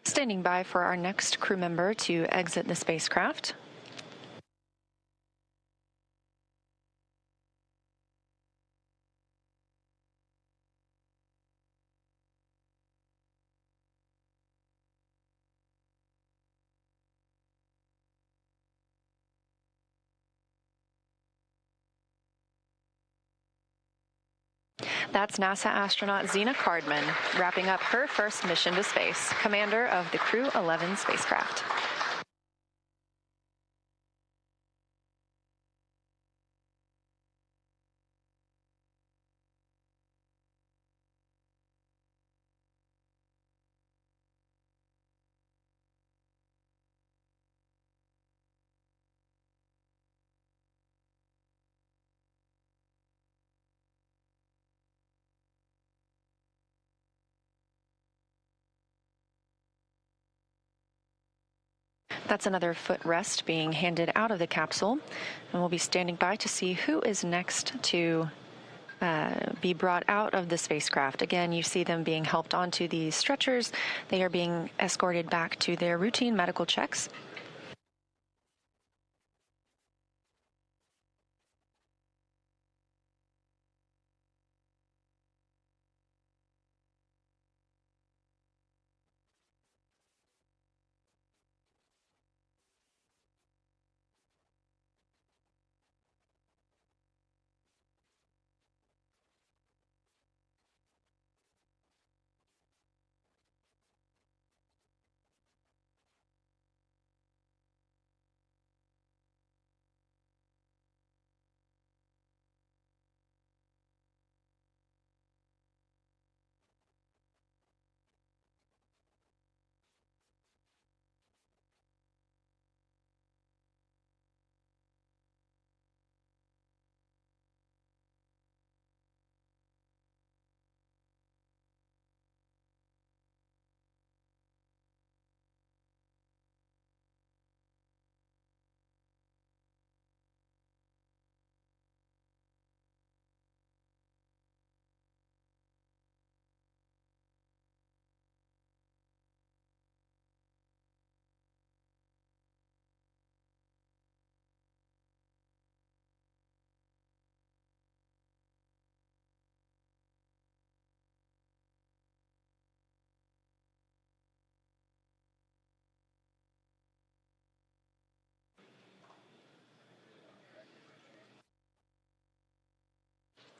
Standing by for our next crew member to exit the spacecraft. That's NASA astronaut Zena Cardman, wrapping up her first mission to space, commander of the Crew-11 spacecraft. That's another footrest being handed out of the capsule, and we'll be standing by to see who is next to be brought out of the spacecraft. Again, you see them being helped onto these stretchers. They are being escorted back to their routine medical checks.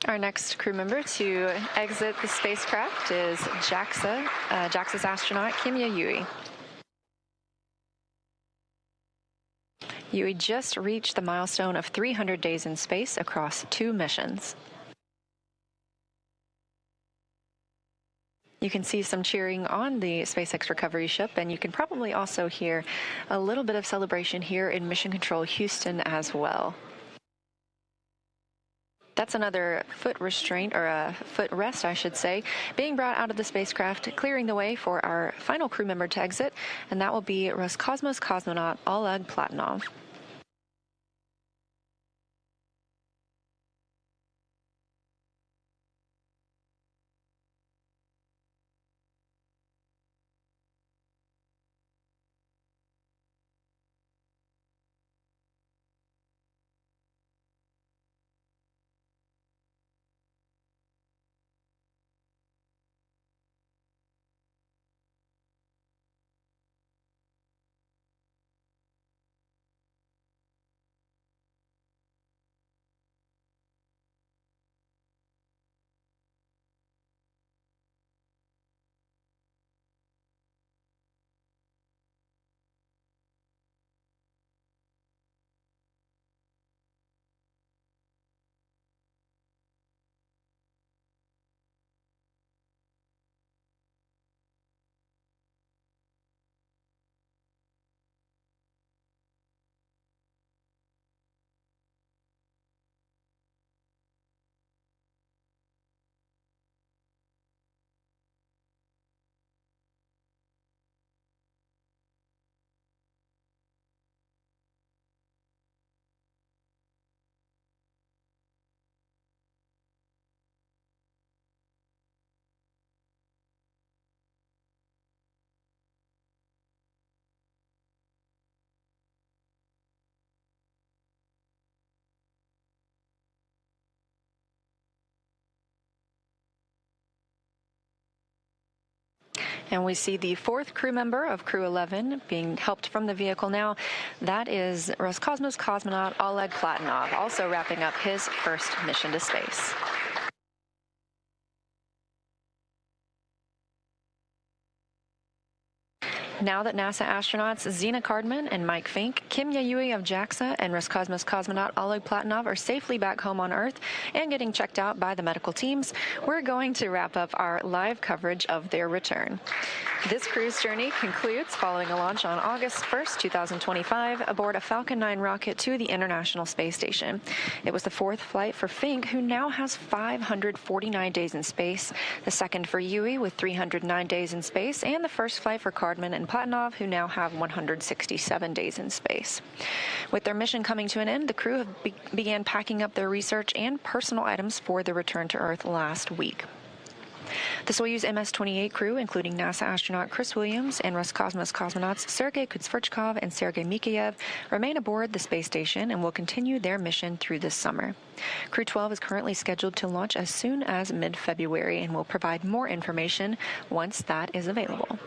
Our next crew member to exit the spacecraft is JAXA's astronaut Kimiya Yui. Yui just reached the milestone of 300 days in space across 2 missions. You can see some cheering on the SpaceX recovery ship, and you can probably also hear a little bit of celebration here in Mission Control Houston as well. That's another foot restraint, or a foot rest, I should say, being brought out of the spacecraft, clearing the way for our final crew member to exit, and that will be Roscosmos cosmonaut Oleg Platonov. And we see the fourth crew member of Crew-11 being helped from the vehicle now. That is Roscosmos cosmonaut Oleg Platonov, also wrapping up his first mission to space. Now that NASA astronauts Zena Cardman and Mike Fincke, Kimiya Yui of JAXA, and Roscosmos cosmonaut Oleg Platonov are safely back home on Earth and getting checked out by the medical teams, we're going to wrap up our live coverage of their return. This crew's journey concludes following a launch on August 1st, 2025, aboard a Falcon 9 rocket to the International Space Station. It was the fourth flight for Fincke, who now has 549 days in space, the second for Yui with 309 days in space, and the first flight for Cardman and Platonov, who now have 167 days in space. With their mission coming to an end, the crew began packing up their research and personal items for the return to Earth last week. The Soyuz MS-28 crew, including NASA astronaut Chris Williams and Roscosmos cosmonauts Sergei Kutsverchkov and Sergei Mikheyev, remain aboard the space station and will continue their mission through this summer. Crew-12 is currently scheduled to launch as soon as mid-February and will provide more information once that is available.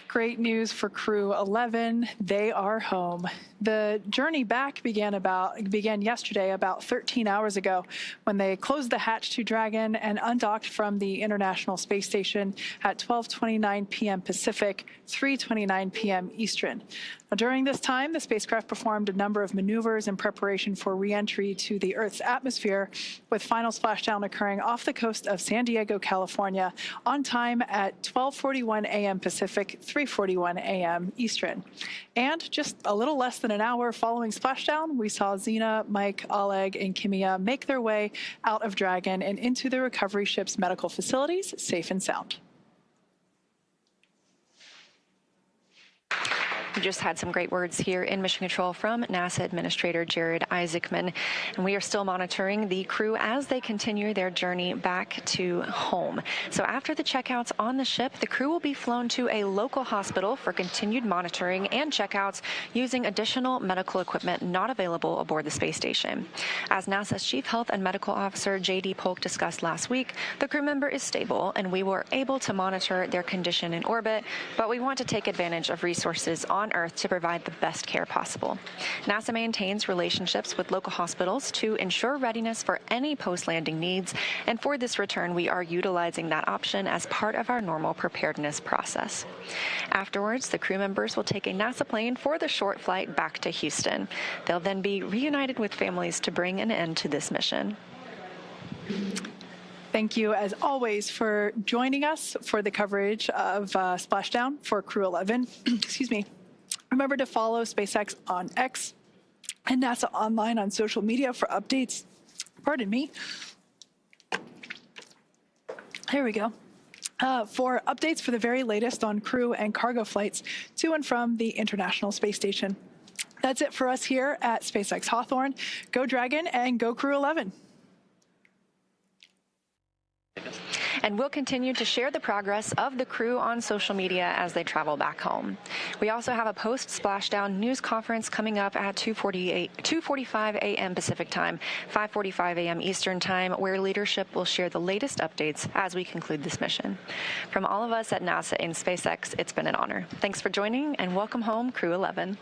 Great news for Crew-11. They are home. The journey back began yesterday, about 13 hours ago, when they closed the hatch to Dragon and undocked from the International Space Station at 12:29 p.m. Pacific, 3:29 p.m. Eastern. Now, during this time, the spacecraft performed a number of maneuvers in preparation for re-entry to the Earth's atmosphere, with final splashdown occurring off the coast of San Diego, California, on time at 12:41 a.m. Pacific, 3:41 a.m. Eastern. And just a little less than an hour following splashdown, we saw Zena, Mike, Oleg, and Kimiya make their way out of Dragon and into the recovery ship's medical facilities, safe and sound. We just had some great words here in Mission Control from NASA Administrator Jared Isaacman, and we are still monitoring the crew as they continue their journey back to home. So after the checkouts on the ship, the crew will be flown to a local hospital for continued monitoring and checkouts using additional medical equipment not available aboard the space station. As NASA's Chief Health and Medical Officer J.D. Polk discussed last week, the crew member is stable and we were able to monitor their condition in orbit, but we want to take advantage of resources on Earth to provide the best care possible. NASA maintains relationships with local hospitals to ensure readiness for any post-landing needs, and for this return, we are utilizing that option as part of our normal preparedness process. Afterwards, the crew members will take a NASA plane for the short flight back to Houston. They'll then be reunited with families to bring an end to this mission. Thank you, as always, for joining us for the coverage of Splashdown for Crew-11. Excuse me. Remember to follow SpaceX on X and NASA Online on social media for updates. Pardon me. Here we go. For updates for the very latest on crew and cargo flights to and from the International Space Station. That's it for us here at SpaceX Hawthorne. Go Dragon and go Crew-11. And we'll continue to share the progress of the crew on social media as they travel back home. We also have a post-splashdown news conference coming up at 2:45 a.m. Pacific time, 5:45 a.m. Eastern time, where leadership will share the latest updates as we conclude this mission. From all of us at NASA and SpaceX, it's been an honor. Thanks for joining, and welcome home, Crew-11.